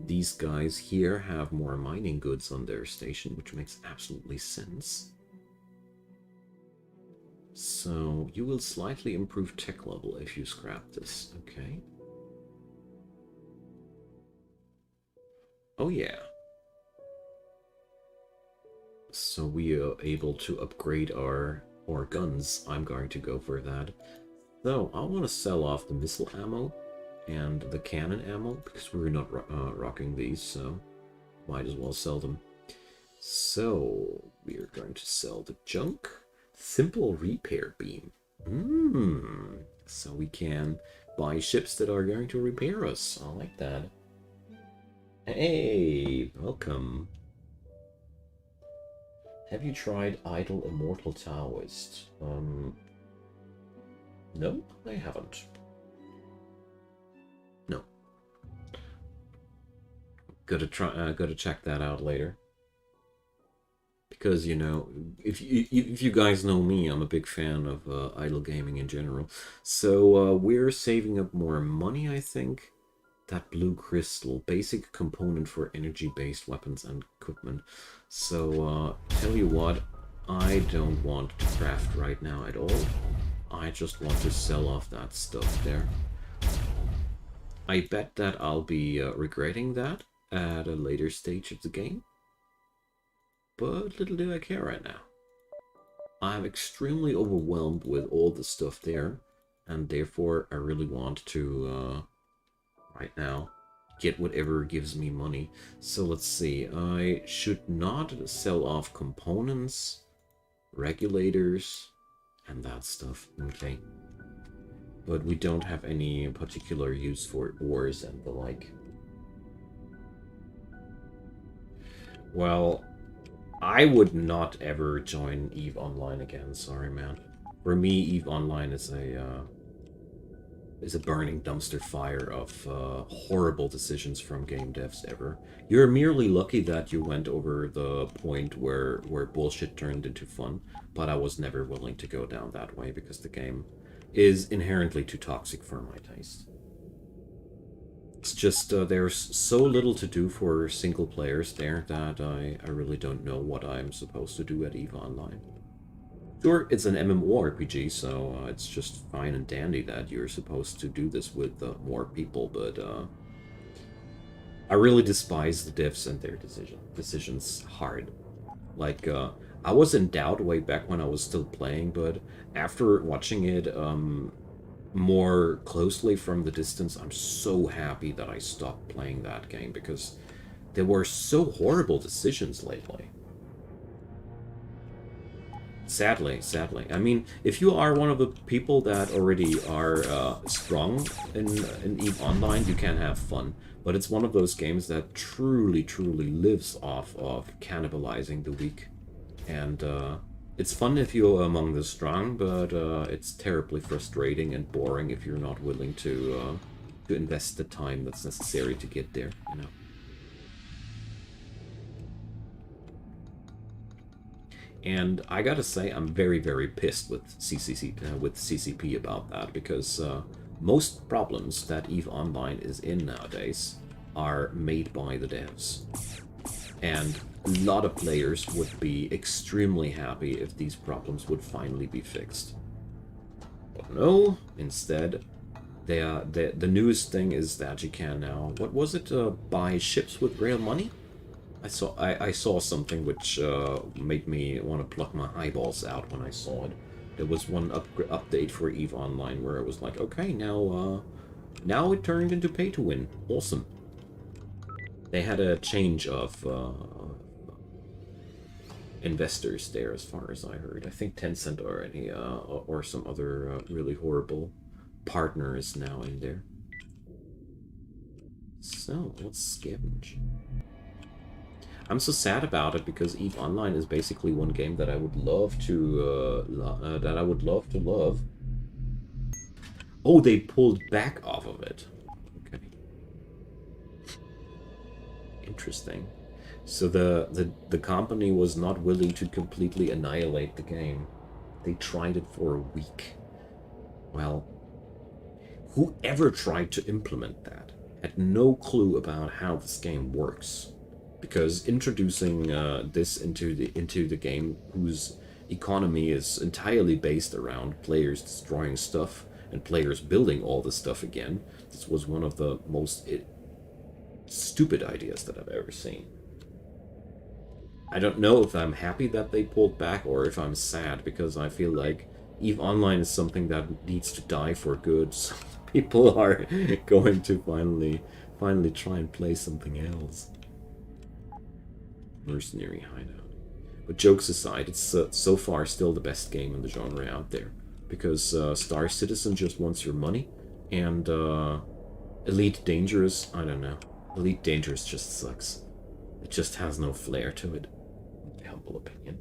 These guys here have more mining goods on their station, which makes absolutely sense. So you will slightly improve tech level if you scrap this, okay? Oh yeah. So we are able to upgrade our guns. I'm going to go for that. So I want to sell off the missile ammo and the cannon ammo because we're not rocking these, so might as well sell them. So we are going to sell the junk. Simple repair beam. So we can buy ships that are going to repair us. I like that. Hey, welcome. Have you tried Idle Immortal Taoist? No, I haven't. No. Gotta check that out later. Because, you know, if you guys know me, I'm a big fan of idle gaming in general. So we're saving up more money, I think. That blue crystal, basic component for energy-based weapons and equipment. So, tell you what, I don't want to craft right now at all. I just want to sell off that stuff there. I bet that I'll be regretting that at a later stage of the game. But little do I care right now. I'm extremely overwhelmed with all the stuff there, and therefore I really want to, right now, get whatever gives me money. So let's see, I should not sell off components, regulators, and that stuff, okay. But we don't have any particular use for ores and the like. Well, I would not ever join EVE Online again, sorry man. For me, EVE Online is a burning dumpster fire of horrible decisions from game devs ever. You're merely lucky that you went over the point where bullshit turned into fun, but I was never willing to go down that way because the game is inherently too toxic for my taste. It's just there's so little to do for single players there that I really don't know what I'm supposed to do at EVE Online. Sure, it's an MMORPG, so it's just fine and dandy that you're supposed to do this with more people, but I really despise the devs and their decisions hard. Like, I was in doubt way back when I was still playing, but after watching it more closely from the distance, I'm so happy that I stopped playing that game, because there were so horrible decisions lately. Sadly. I mean, if you are one of the people that already are strong in EVE Online, you can have fun. But it's one of those games that truly lives off of cannibalizing the weak. And it's fun if you're among the strong, but it's terribly frustrating and boring if you're not willing to invest the time that's necessary to get there, you know. And I gotta say, I'm very pissed with CCP about that, because most problems that EVE Online is in nowadays are made by the devs. And a lot of players would be extremely happy if these problems would finally be fixed. But no, instead, the newest thing is that you can now, what was it, buy ships with real money? I saw something which made me want to pluck my eyeballs out when I saw it. There was one update for EVE Online where it was like, okay, now it turned into pay to win. Awesome. They had a change of investors there, as far as I heard. I think Tencent already, or some other really horrible partner is now in there. So let's scavenge. I'm so sad about it because EVE Online is basically one game that I would love to love. Oh, they pulled back off of it. Okay, interesting. So the company was not willing to completely annihilate the game. They tried it for a week. Well, whoever tried to implement that had no clue about how this game works, because introducing this into the game, whose economy is entirely based around players destroying stuff and players building all the stuff again, this was one of the most stupid ideas that I've ever seen. I don't know if I'm happy that they pulled back or if I'm sad, because I feel like EVE Online is something that needs to die for good. So people are going to finally try and play something else. Mercenary Hideout. But jokes aside, it's so far still the best game in the genre out there, because Star Citizen just wants your money, and Elite Dangerous, I don't know. Elite Dangerous just sucks. It just has no flair to it. Humble opinion.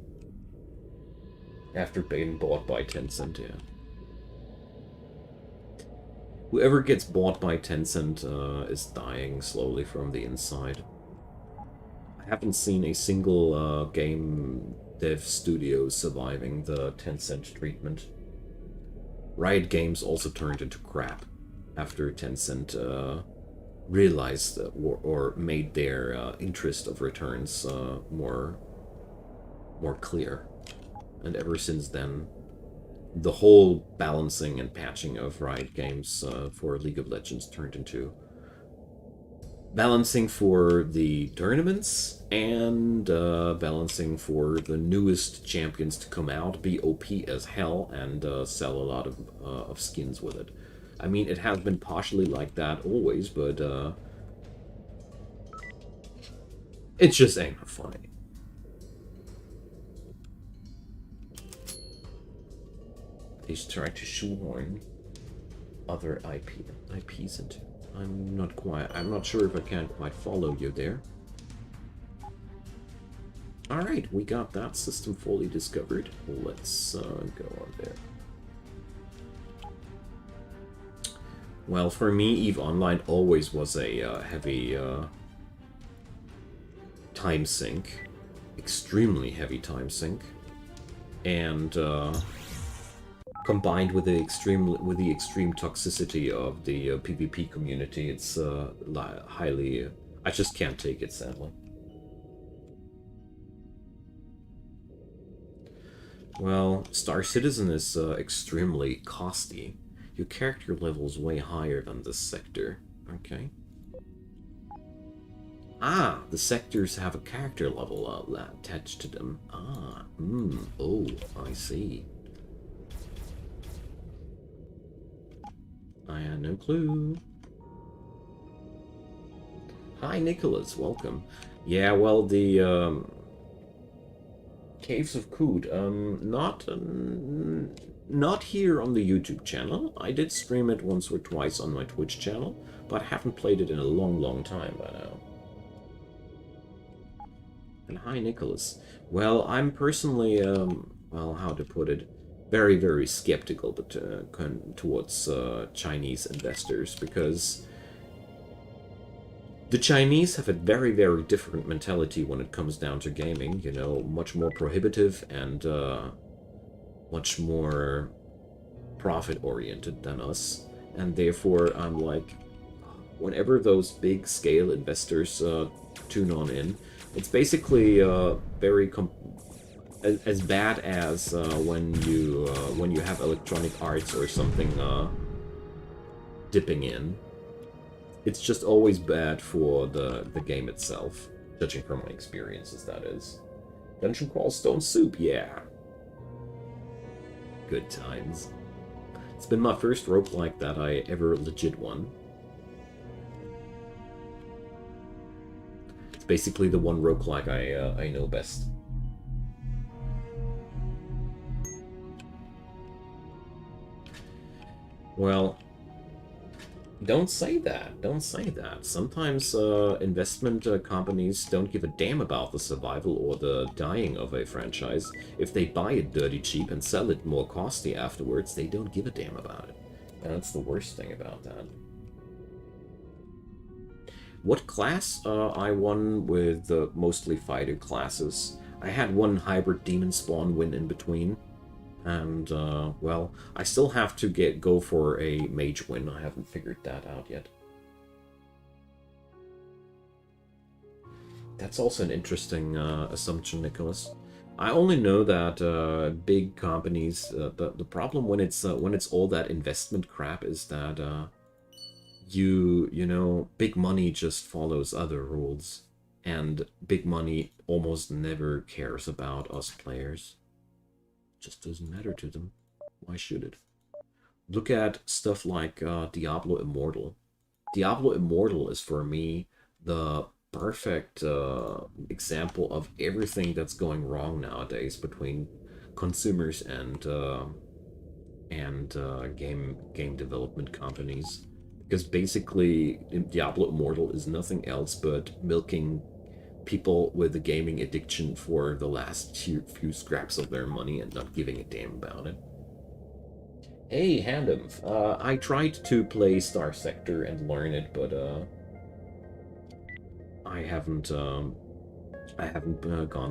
After being bought by Tencent, yeah. Whoever gets bought by Tencent is dying slowly from the inside. I haven't seen a single game dev studio surviving the Tencent treatment. Riot Games also turned into crap after Tencent realized or made their interest of returns more clear. And ever since then, the whole balancing and patching of Riot Games for League of Legends turned into balancing for the tournaments and balancing for the newest champions to come out, be OP as hell, and sell a lot of skins with it. I mean, it has been partially like that always, but it just ain't funny. They try to shoehorn other IPs into. I'm not sure if I can quite follow you there. Alright, we got that system fully discovered. Let's go on there. Well, for me, EVE Online always was a heavy time sink. Extremely heavy time sink. And combined with the extreme toxicity of the PvP community, it's highly... I just can't take it, sadly. Well, Star Citizen is extremely costly. Your character level is way higher than this sector. Okay. Ah, the sectors have a character level attached to them. Ah, oh, I see. I had no clue. Hi, Nicholas. Welcome. Yeah, well, the Caves of Kood, not here on the YouTube channel. I did stream it once or twice on my Twitch channel, but haven't played it in a long time by now. And hi, Nicholas. Well, I'm personally, well, how to put it, very skeptical towards Chinese investors, because the Chinese have a very different mentality when it comes down to gaming, you know, much more prohibitive and much more profit-oriented than us. And therefore, I'm like, whenever those big-scale investors tune on in, it's basically very as bad as when you have Electronic Arts or something dipping in. It's just always bad for the game itself, judging from my experiences, that is. Dungeon Crawl Stone Soup, yeah. Good times. It's been my first roguelike that I ever legit won. It's basically the one roguelike I know best. Well, Don't say that. Don't say that. Sometimes investment companies don't give a damn about the survival or the dying of a franchise. If they buy it dirty cheap and sell it more costly afterwards, they don't give a damn about it. And that's the worst thing about that. What class? I won with mostly fighter classes. I had one hybrid demon spawn win in between. And, well, I still have to go for a mage win. I haven't figured that out yet. That's also an interesting assumption, Nicholas. I only know that big companies, the problem when it's all that investment crap is that you know, big money just follows other rules, and big money almost never cares about us players. Just doesn't matter to them. Why should it? Look at stuff like Diablo Immortal. Diablo Immortal is for me the perfect example of everything that's going wrong nowadays between consumers and game development companies. Because basically, Diablo Immortal is nothing else but milking people with a gaming addiction for the last few scraps of their money and not giving a damn about it. Hey, Handem. I tried to play Star Sector and learn it, but I haven't gone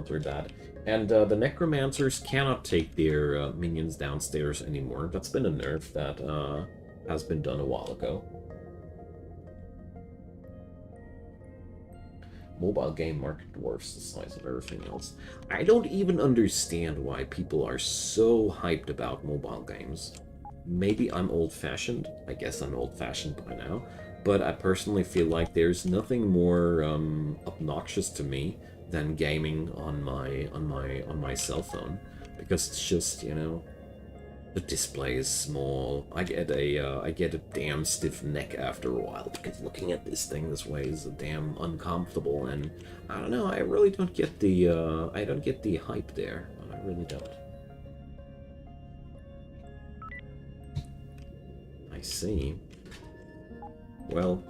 through that. And the Necromancers cannot take their minions downstairs anymore. That's been a nerf that has been done a while ago. Mobile game market dwarfs the size of everything else. I don't even understand why people are so hyped about mobile games. Maybe I'm old-fashioned. I guess I'm old-fashioned by now. But I personally feel like there's nothing more obnoxious to me than gaming on my cell phone, because it's just, you know, the display is small. I get a damn stiff neck after a while because looking at this thing this way is damn uncomfortable, and I don't know. I really don't get the hype there. I really don't. I see. Well,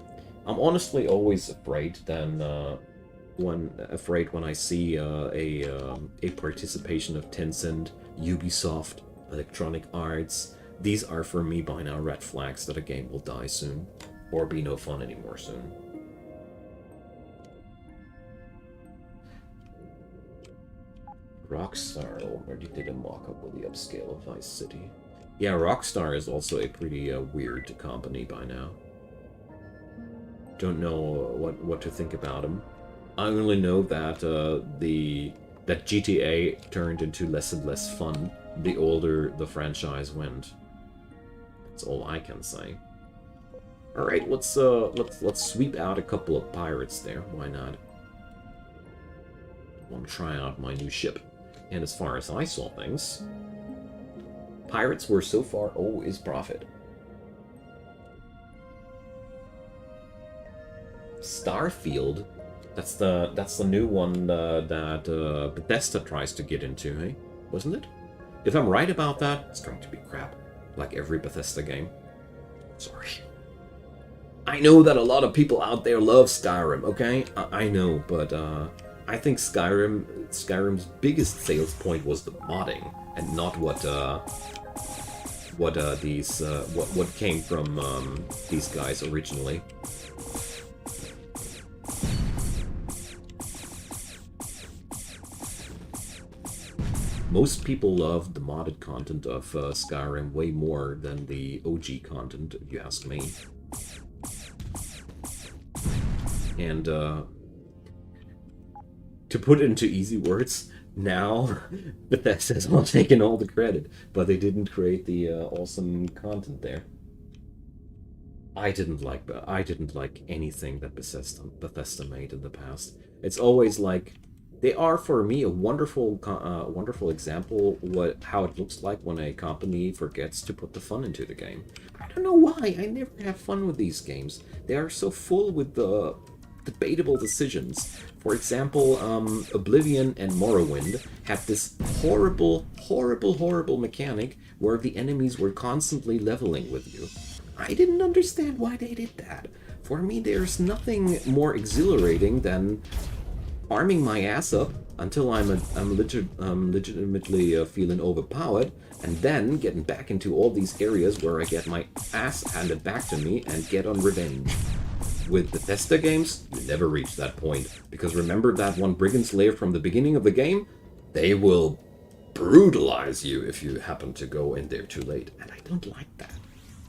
I'm honestly always afraid when I see a participation of Tencent, Ubisoft, Electronic Arts. These are for me by now red flags that a game will die soon, or be no fun anymore soon. Rockstar already did a mock-up with the upscale of Vice City. Yeah, Rockstar is also a pretty weird company by now. Don't know what to think about them. I only know that that GTA turned into less and less fun the older the franchise went. That's all I can say. All right, let's sweep out a couple of pirates there. Why not? I want to try out my new ship. And as far as I saw things, pirates were so far always profit. Starfield, that's the new one that Bethesda tries to get into, hey? Wasn't it? If I'm right about that, it's going to be crap, like every Bethesda game. Sorry. I know that a lot of people out there love Skyrim, okay? I know, but I think Skyrim's biggest sales point was the modding, and not what came from these guys originally. Most people love the modded content of Skyrim way more than the OG content, if you ask me. And to put it into easy words, now Bethesda's all taking all the credit, but they didn't create the awesome content there. I didn't like anything that Bethesda made in the past. It's always like, they are for me a wonderful example how it looks like when a company forgets to put the fun into the game. I don't know why. I never have fun with these games. They are so full with the debatable decisions. For example, Oblivion and Morrowind had this horrible mechanic where the enemies were constantly leveling with you. I didn't understand why they did that. For me, there's nothing more exhilarating than arming my ass up until I'm legitimately feeling overpowered, and then getting back into all these areas where I get my ass handed back to me and get on revenge. With Bethesda games, you never reach that point, because remember that one Brigand's Lair from the beginning of the game? They will brutalize you if you happen to go in there too late, and I don't like that.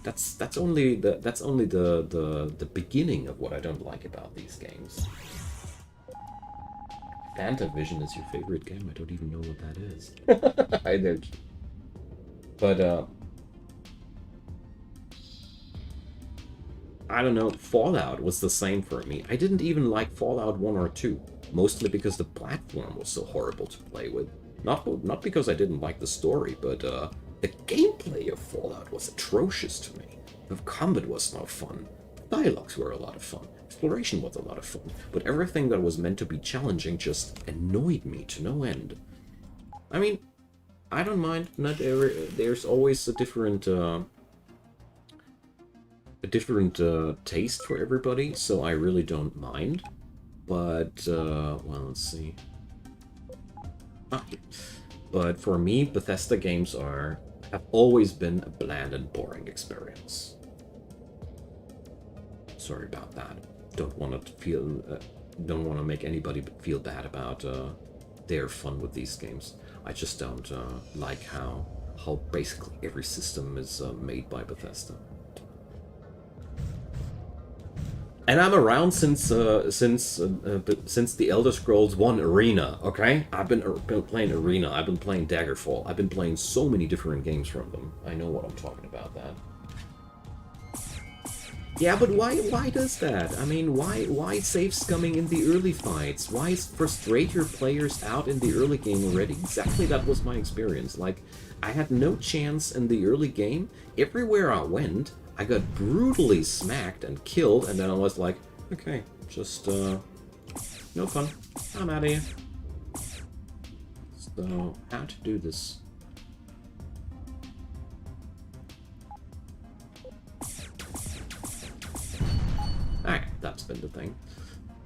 That's only the beginning of what I don't like about these games. Fantavision is your favorite game? I don't even know what that is. I don't. But I don't know, Fallout was the same for me. I didn't even like Fallout 1 or 2, mostly because the platform was so horrible to play with. Not because I didn't like the story, but the gameplay of Fallout was atrocious to me. The combat was no fun. Dialogues were a lot of fun. Exploration was a lot of fun. But everything that was meant to be challenging just annoyed me to no end. I mean, I don't mind. There's always a different taste for everybody, so I really don't mind. But, well, let's see. But for me, Bethesda games have always been a bland and boring experience. Sorry about that. Don't want to make anybody feel bad about their fun with these games. I just don't like how basically every system is made by Bethesda. And I'm around since the Elder Scrolls 1 Arena, okay? I've been playing Arena, I've been playing Daggerfall, I've been playing so many different games from them. I know what I'm talking about that. Yeah, but why does that? I mean, why save scumming in the early fights? Why frustrate your players out in the early game already? Exactly that was my experience. Like, I had no chance in the early game. Everywhere I went, I got brutally smacked and killed, and then I was like, okay, just, no fun. I'm out of here. So, how to do this? Alright, that's been the thing.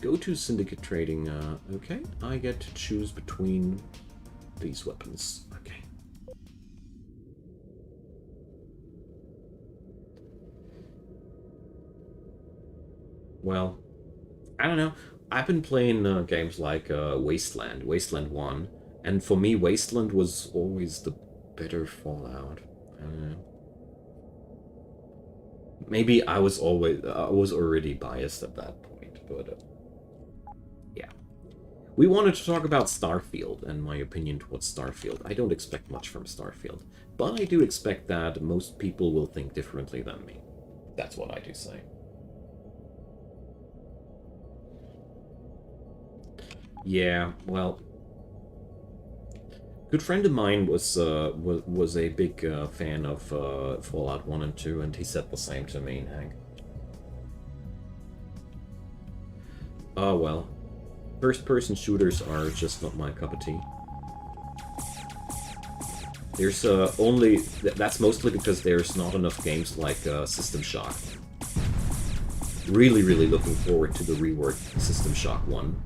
Go to Syndicate Trading, okay. I get to choose between these weapons. Okay. Well, I don't know. I've been playing games like Wasteland 1, and for me, Wasteland was always the better Fallout. I don't know. Maybe I was already biased at that point, but yeah. We wanted to talk about Starfield and my opinion towards Starfield. I don't expect much from Starfield, but I do expect that most people will think differently than me. That's what I do say. Yeah, well, good friend of mine was a big fan of Fallout 1 and 2, and he said the same to me, Hank. Oh well, first-person shooters are just not my cup of tea. There's that's mostly because there's not enough games like System Shock. Really looking forward to the reworked System Shock 1.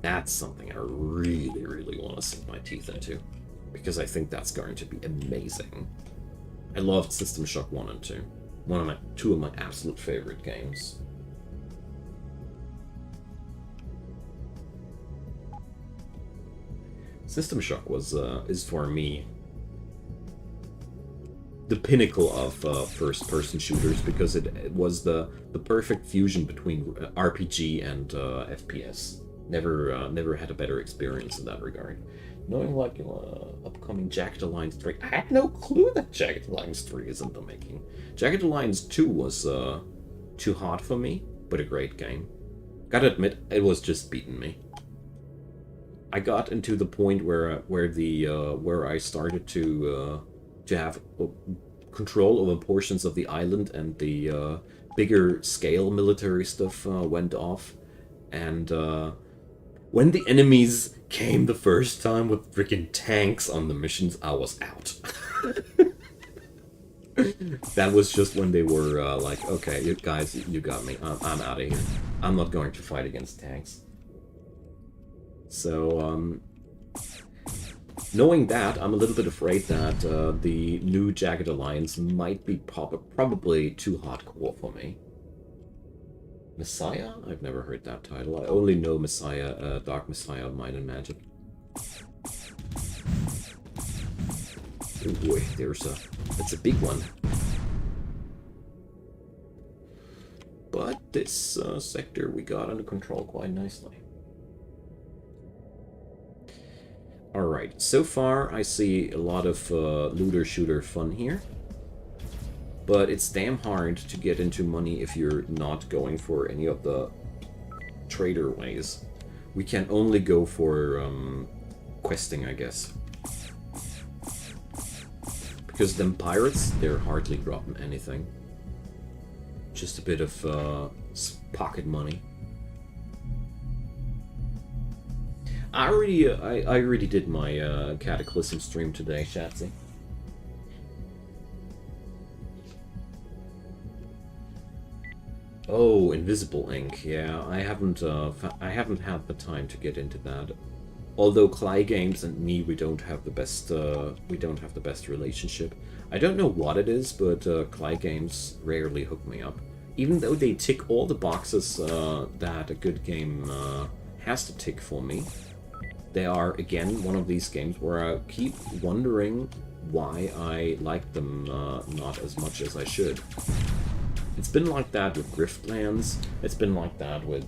That's something I really want to sink my teeth into, because I think that's going to be amazing. I loved System Shock 1 and 2. Two of my absolute favorite games. System Shock is for me the pinnacle of first-person shooters, because it was the perfect fusion between RPG and FPS. Never had a better experience in that regard. Knowing like upcoming Jagged Alliance 3, I had no clue that Jagged Alliance 3 is in the making. Jagged Alliance 2 was too hard for me, but a great game. Gotta admit, it was just beating me. I got into the point where I started to have control over portions of the island, and the bigger scale military stuff went off, and when the enemies came the first time with freaking tanks on the missions, I was out. That was just when they were like, okay, you guys, you got me. I'm out of here. I'm not going to fight against tanks. So, knowing that, I'm a little bit afraid that the new Jagged Alliance might be probably too hardcore for me. Messiah? I've never heard that title. I only know Messiah, Dark Messiah of Might and Magic. Oh boy, that's a big one. But this sector we got under control quite nicely. Alright, so far I see a lot of looter-shooter fun here. But it's damn hard to get into money if you're not going for any of the trader ways. We can only go for questing, I guess. Because them pirates, they're hardly dropping anything. Just a bit of pocket money. I already did my Cataclysm stream today, Shatsy. Oh, Invisible Ink. Yeah, I haven't had the time to get into that. Although Cly Games and me, we don't have the best relationship. I don't know what it is, but Cly Games rarely hook me up. Even though they tick all the boxes that a good game has to tick for me, they are, again, one of these games where I keep wondering why I like them not as much as I should. It's been like that with Griftlands, it's been like that with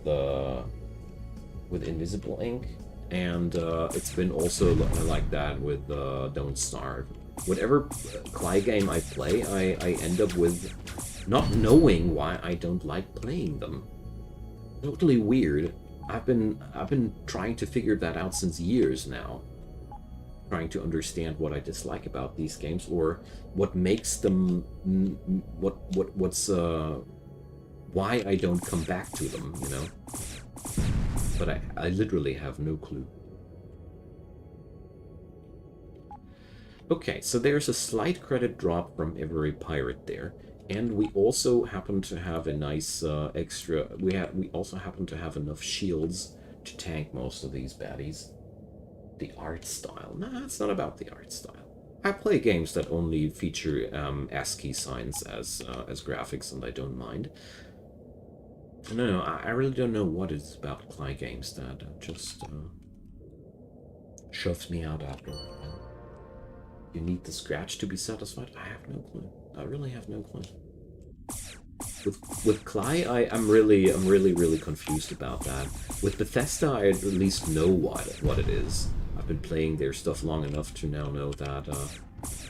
Invisible Ink, and it's been also like that with Don't Starve. Whatever Cly game I play, I end up with not knowing why I don't like playing them. Totally weird. I've been trying to figure that out since years now. Trying to understand what I dislike about these games, or what makes them, why I don't come back to them, you know? But I literally have no clue. Okay, so there's a slight credit drop from every pirate there. And we also happen to have a nice extra... We also happen to have enough shields to tank most of these baddies. The art style. Nah, it's not about the art style. I play games that only feature ASCII signs as graphics, and I don't mind. No, I really don't know what it's about Cly games that just shoves me out after a while. You need the scratch to be satisfied? I have no clue. I really have no clue. With Cly, I'm really confused about that. With Bethesda, I at least know what it is. I've been playing their stuff long enough to now know that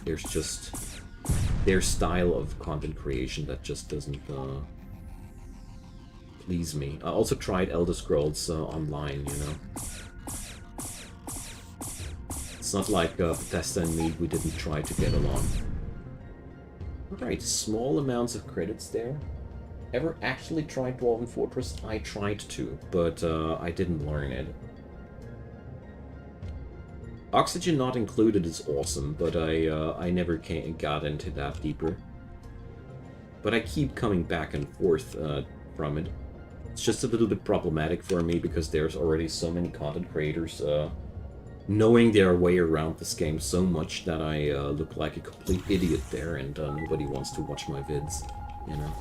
there's just their style of content creation that just doesn't please me. I also tried Elder Scrolls Online, you know. It's not like Bethesda and me, we didn't try to get along. Alright, small amounts of credits there. Ever actually tried Dwarven Fortress? I tried to, but I didn't learn it. Oxygen not included is awesome, but I never got into that deeper. But I keep coming back and forth from it. It's just a little bit problematic for me because there's already so many content creators knowing their way around this game so much that I look like a complete idiot there, and nobody wants to watch my vids, you know.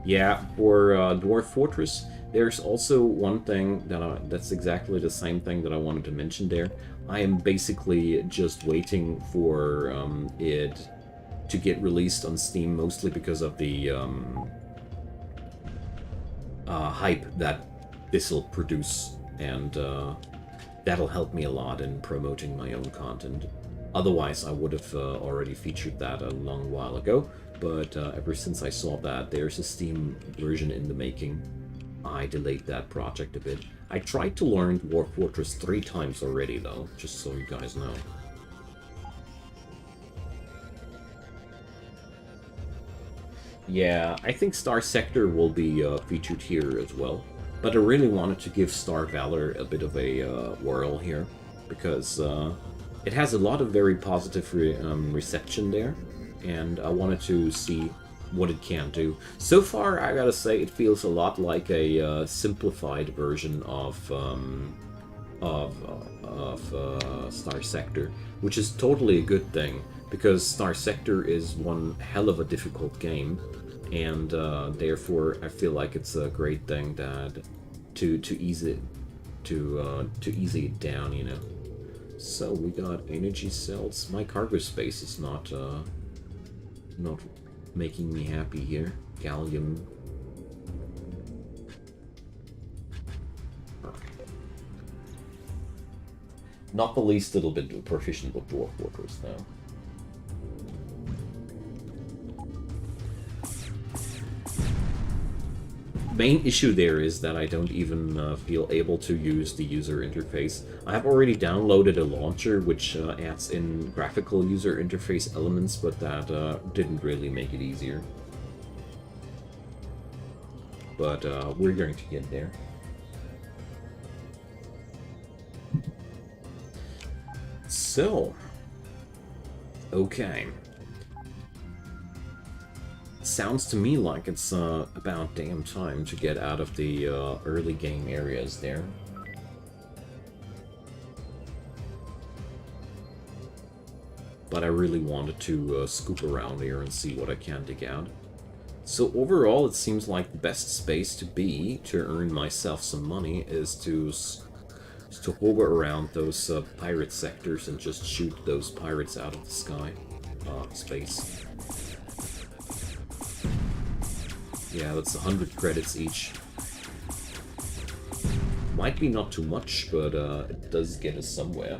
Yeah, for Dwarf Fortress, there's also one thing that's exactly the same thing that I wanted to mention there. I am basically just waiting for it to get released on Steam, mostly because of the hype that this will produce, and that'll help me a lot in promoting my own content. Otherwise, I would have already featured that a long while ago, but ever since I saw that there's a Steam version in the making, I delayed that project a bit. I tried to learn Dwarf Fortress 3 times already, though, just so you guys know. Yeah, I think Star Sector will be featured here as well. But I really wanted to give Star Valor a bit of a whirl here, because it has a lot of very positive reception there, and I wanted to see what it can do. So far, I gotta say, it feels a lot like a simplified version of Star Sector, which is totally a good thing, because Star Sector is one hell of a difficult game, and therefore I feel like it's a great thing that to ease it to ease it down, you know. So we got energy cells. My cargo space is not making me happy here. Gallium. Not the least little bit proficient with dwarf workers, though. Main issue there is that I don't even feel able to use the user interface. I have already downloaded a launcher which adds in graphical user interface elements, but that didn't really make it easier. But we're going to get there. So, okay. Sounds to me like it's about damn time to get out of the early game areas there. But I really wanted to scoop around here and see what I can dig out. So overall, it seems like the best space to be to earn myself some money is to hover around those pirate sectors and just shoot those pirates out of the sky, space. Yeah, that's 100 credits each. Might be not too much, but it does get us somewhere.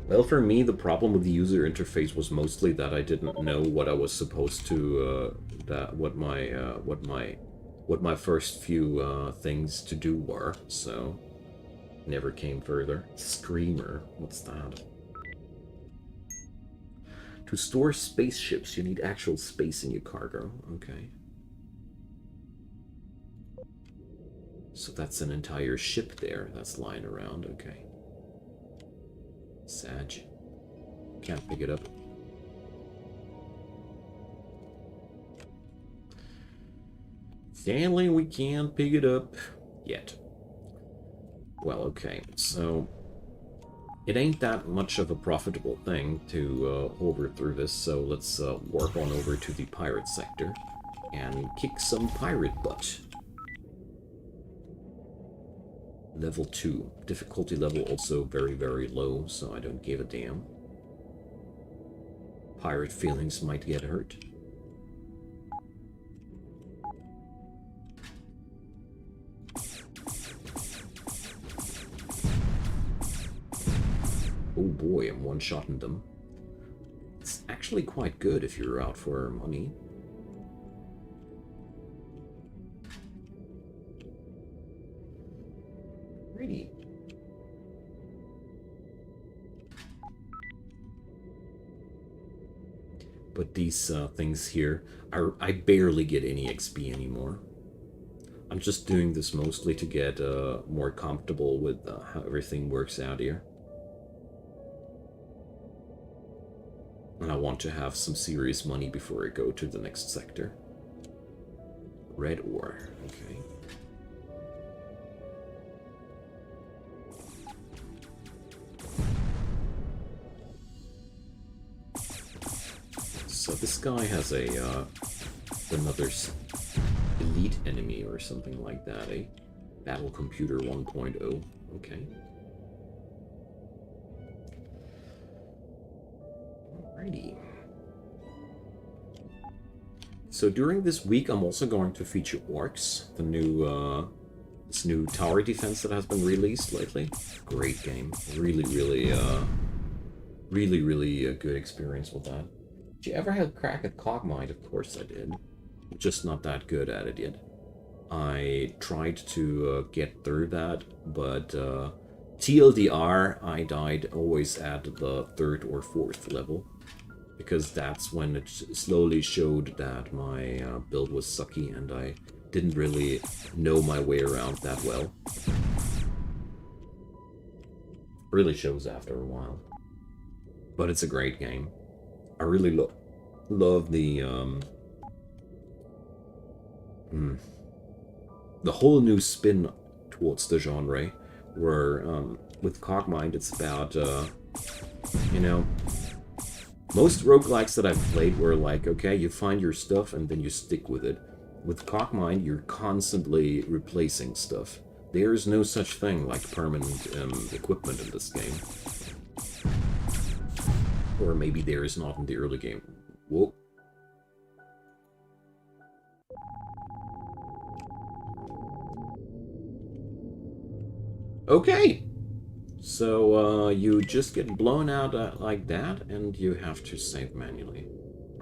Well, for me, the problem with the user interface was mostly that I didn't know what I was supposed to, what my first few things to do were, so never came further. Screamer, what's that? To store spaceships, you need actual space in your cargo. Okay. So that's an entire ship there that's lying around. Okay. Sag. Can't pick it up. Sadly, we can't pick it up yet. Well, okay, so it ain't that much of a profitable thing to hover through this, so let's warp on over to the pirate sector and kick some pirate butt. Level 2. Difficulty level also very, very low, so I don't give a damn. Pirate feelings might get hurt. Oh boy, I'm one-shotting them. It's actually quite good if you're out for money. Righty. But these things here, I barely get any XP anymore. I'm just doing this mostly to get more comfortable with how everything works out here. And I want to have some serious money before I go to the next sector. Red ore, okay. So this guy has a another elite enemy or something like that, eh? Battle Computer 1.0, okay. Alrighty. So during this week, I'm also going to feature Orcs, the new this new tower defense that has been released lately. Great game, really good experience with that. Did you ever have crack at Cogmind? Of course I did. I'm just not that good at it yet. I tried to get through that, but TLDR, I died always at the 3rd or 4th level, because that's when it slowly showed that my build was sucky and I didn't really know my way around that well. Really shows after a while. But it's a great game. I really love the whole new spin towards the genre, where with Cogmind it's about you know, most roguelikes that I've played were like, okay, you find your stuff and then you stick with it. With Cogmind, you're constantly replacing stuff. There's no such thing like permanent equipment in this game. Or maybe there is not in the early game. Whoa. Okay. So, you just get blown out like that, and you have to save manually.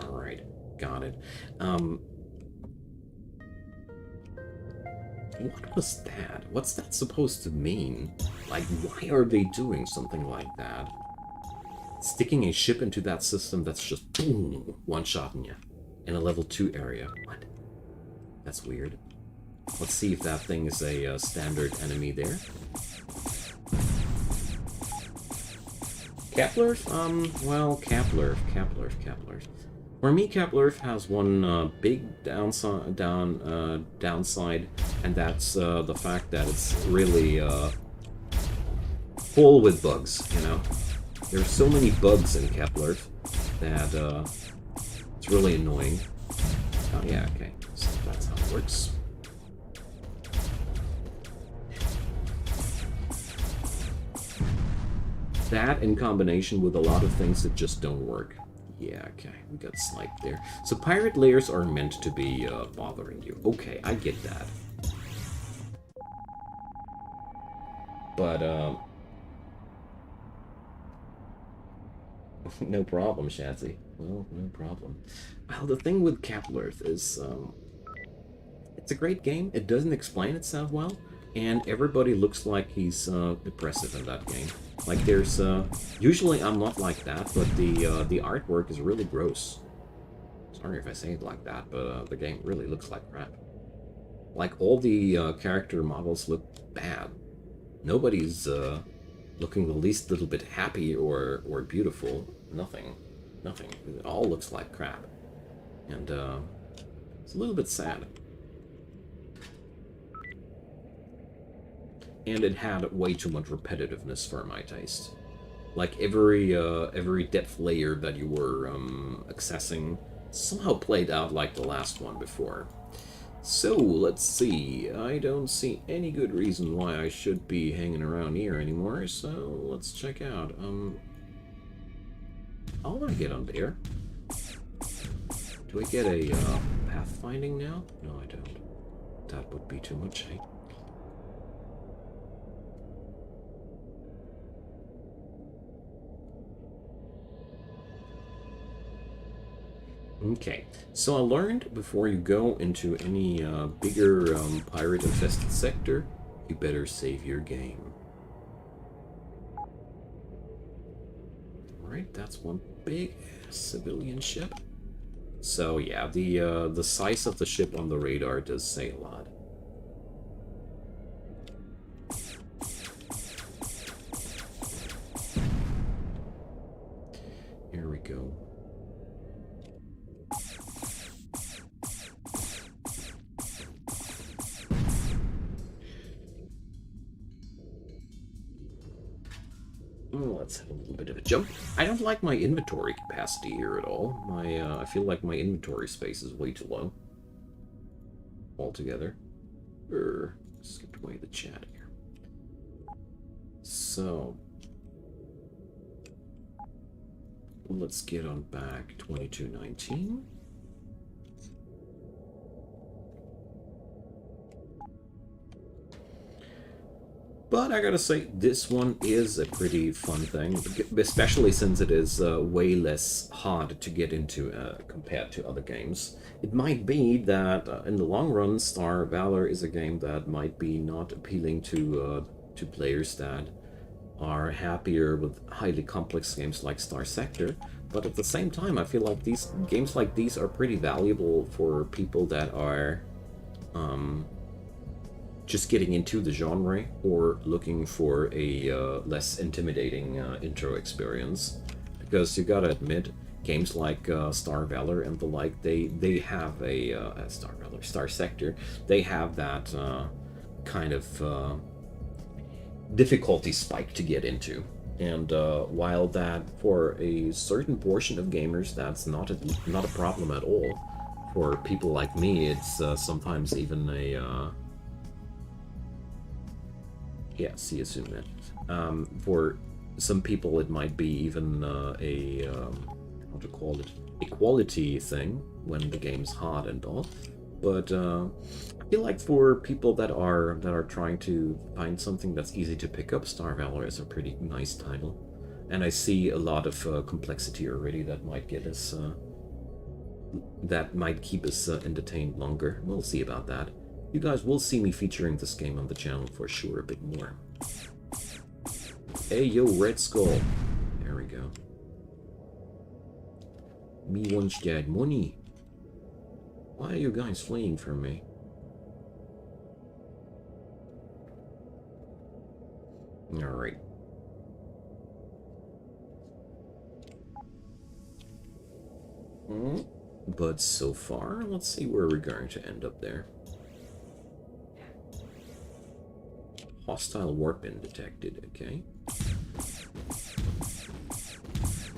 Alright, got it. What was that? What's that supposed to mean? Like, why are they doing something like that? Sticking a ship into that system that's just boom, one-shotting you in a level 2 area. What? That's weird. Let's see if that thing is a standard enemy there. Kepler? Well, Kepler. For me, Kepler has one big downside, and that's the fact that it's really full with bugs, you know? There's so many bugs in Kepler that it's really annoying. Oh yeah, okay. So that's how it works. That in combination with a lot of things that just don't work. Yeah, okay, we got sniped there. So pirate layers are meant to be bothering you. Okay, I get that. But, no problem, Shazzy. Well, no problem. Well, the thing with Kepler is, it's a great game. It doesn't explain itself well, and everybody looks like he's depressive in that game. Like there's usually I'm not like that, but the artwork is really gross. Sorry if I say it like that, but the game really looks like crap. Like all the character models look bad. Nobody's looking the least little bit happy or beautiful. Nothing. It all looks like crap, and it's a little bit sad. And it had way too much repetitiveness for my taste. Like every depth layer that you were accessing somehow played out like the last one before. So let's see. I don't see any good reason why I should be hanging around here anymore. So let's check out. How do I get on there? Do I get a pathfinding now? No, I don't. That would be too much. Okay, so I learned before you go into any bigger pirate-infested sector, you better save your game. Alright, that's one big civilian ship. So yeah, the size of the ship on the radar does say a lot. Here we go. Let's have a little bit of a jump. I don't like my inventory capacity here at all. I feel like my inventory space is way too low. Altogether. Skipped away the chat here. So let's get on back 2219. But I gotta say, this one is a pretty fun thing, especially since it is way less hard to get into compared to other games. It might be that in the long run, Star Valor is a game that might be not appealing to players that are happier with highly complex games like Star Sector. But at the same time, I feel like these games like these are pretty valuable for people that are just getting into the genre or looking for a less intimidating intro experience. Because you gotta admit, games like Star Valor and the like, they have a Star Valor, Star Sector, they have that kind of difficulty spike to get into. And while that, for a certain portion of gamers, that's not a problem at all. For people like me, it's sometimes even a yeah. See you soon, man. For some people, it might be even a how to call it, a quality thing when the game's hard and all. But I feel like for people that are trying to find something that's easy to pick up, Star Valor is a pretty nice title, and I see a lot of complexity already that might get us that might keep us entertained longer. We'll see about that. You guys will see me featuring this game on the channel for sure a bit more. Hey yo, Red Skull. There we go. Me wants that money. Why are you guys fleeing from me? Alright. But so far, let's see where we're going to end up there. Hostile warp-in detected, okay.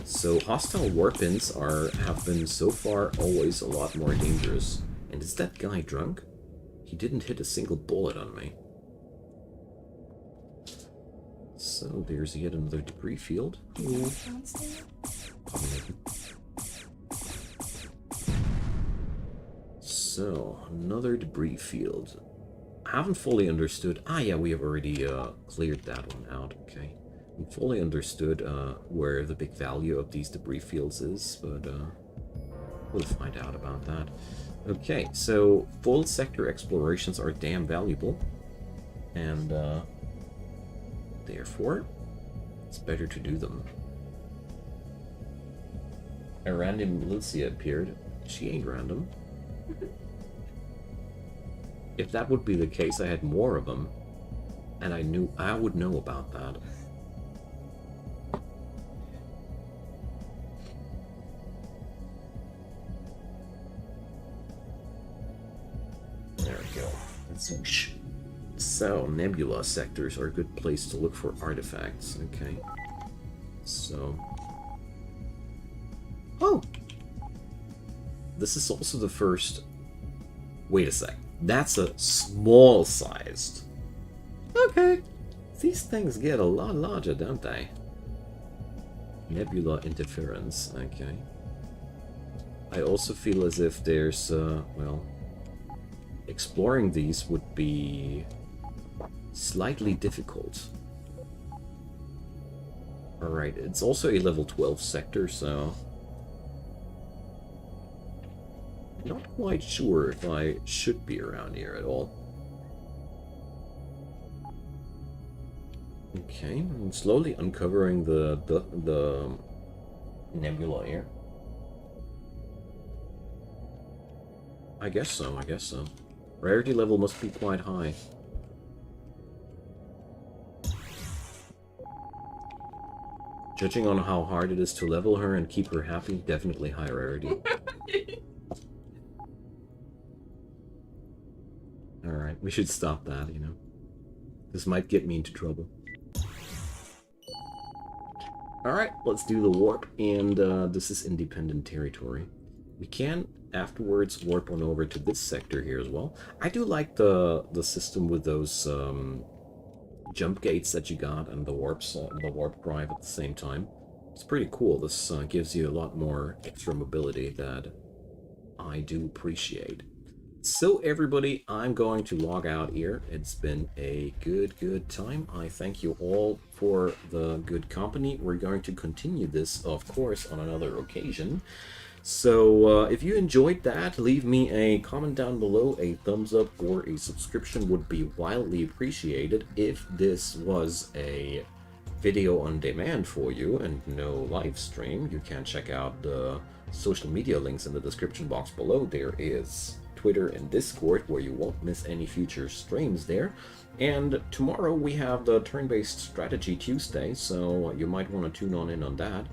So hostile warp-ins have been so far always a lot more dangerous. And is that guy drunk? He didn't hit a single bullet on me. So there's yet another debris field. Ooh. So another debris field. I haven't fully understood. Ah, yeah, we have already cleared that one out. Okay, I fully understood where the big value of these debris fields is, but we'll find out about that. Okay, so full sector explorations are damn valuable, and therefore it's better to do them. A random Militia appeared. She ain't random. If that would be the case, I had more of them, and I would know about that. There we go. So, nebula sectors are a good place to look for artifacts. Okay. So... Oh! This is also the first... Wait a sec. That's a small-sized. Okay. These things get a lot larger, don't they? Nebula interference. Okay. I also feel as if there's, well... exploring these would be slightly difficult. Alright, it's also a level 12 sector, so... not quite sure if I should be around here at all. Okay, I'm slowly uncovering the nebula here. I guess so, I guess so. Rarity level must be quite high. Judging on how hard it is to level her and keep her happy, definitely high rarity. Alright, we should stop that, you know. This might get me into trouble. Alright, let's do the warp, and this is independent territory. We can afterwards warp on over to this sector here as well. I do like the system with those jump gates that you got and the warp drive at the same time. It's pretty cool. This gives you a lot more extra mobility that I do appreciate. So everybody, I'm going to log out here. It's been a good time. I thank you all for the good company. We're going to continue this, of course, on another occasion. So if you enjoyed that, leave me a comment down below. A thumbs up or a subscription would be wildly appreciated. If this was a video on demand for you and no live stream, you can check out the social media links in the description box below. There is Twitter and Discord, where you won't miss any future streams there. And tomorrow we have the turn-based strategy Tuesday, so you might want to tune in on that.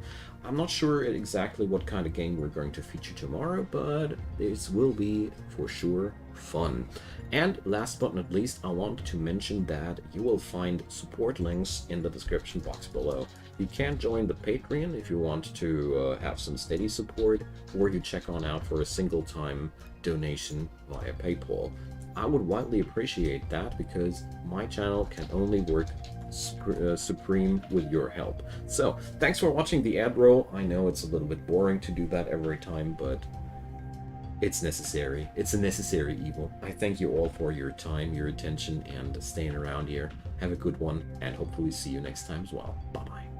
I'm not sure exactly what kind of game we're going to feature tomorrow, but this will be for sure fun. And last but not least, I want to mention that you will find support links in the description box below. You can join the Patreon if you want to have some steady support, or you check on out for a single-time donation via PayPal. I would widely appreciate that, because my channel can only work supreme with your help. So, thanks for watching the ad roll. I know it's a little bit boring to do that every time, but it's necessary. It's a necessary evil. I thank you all for your time, your attention, and staying around here. Have a good one, and hopefully see you next time as well. Bye-bye.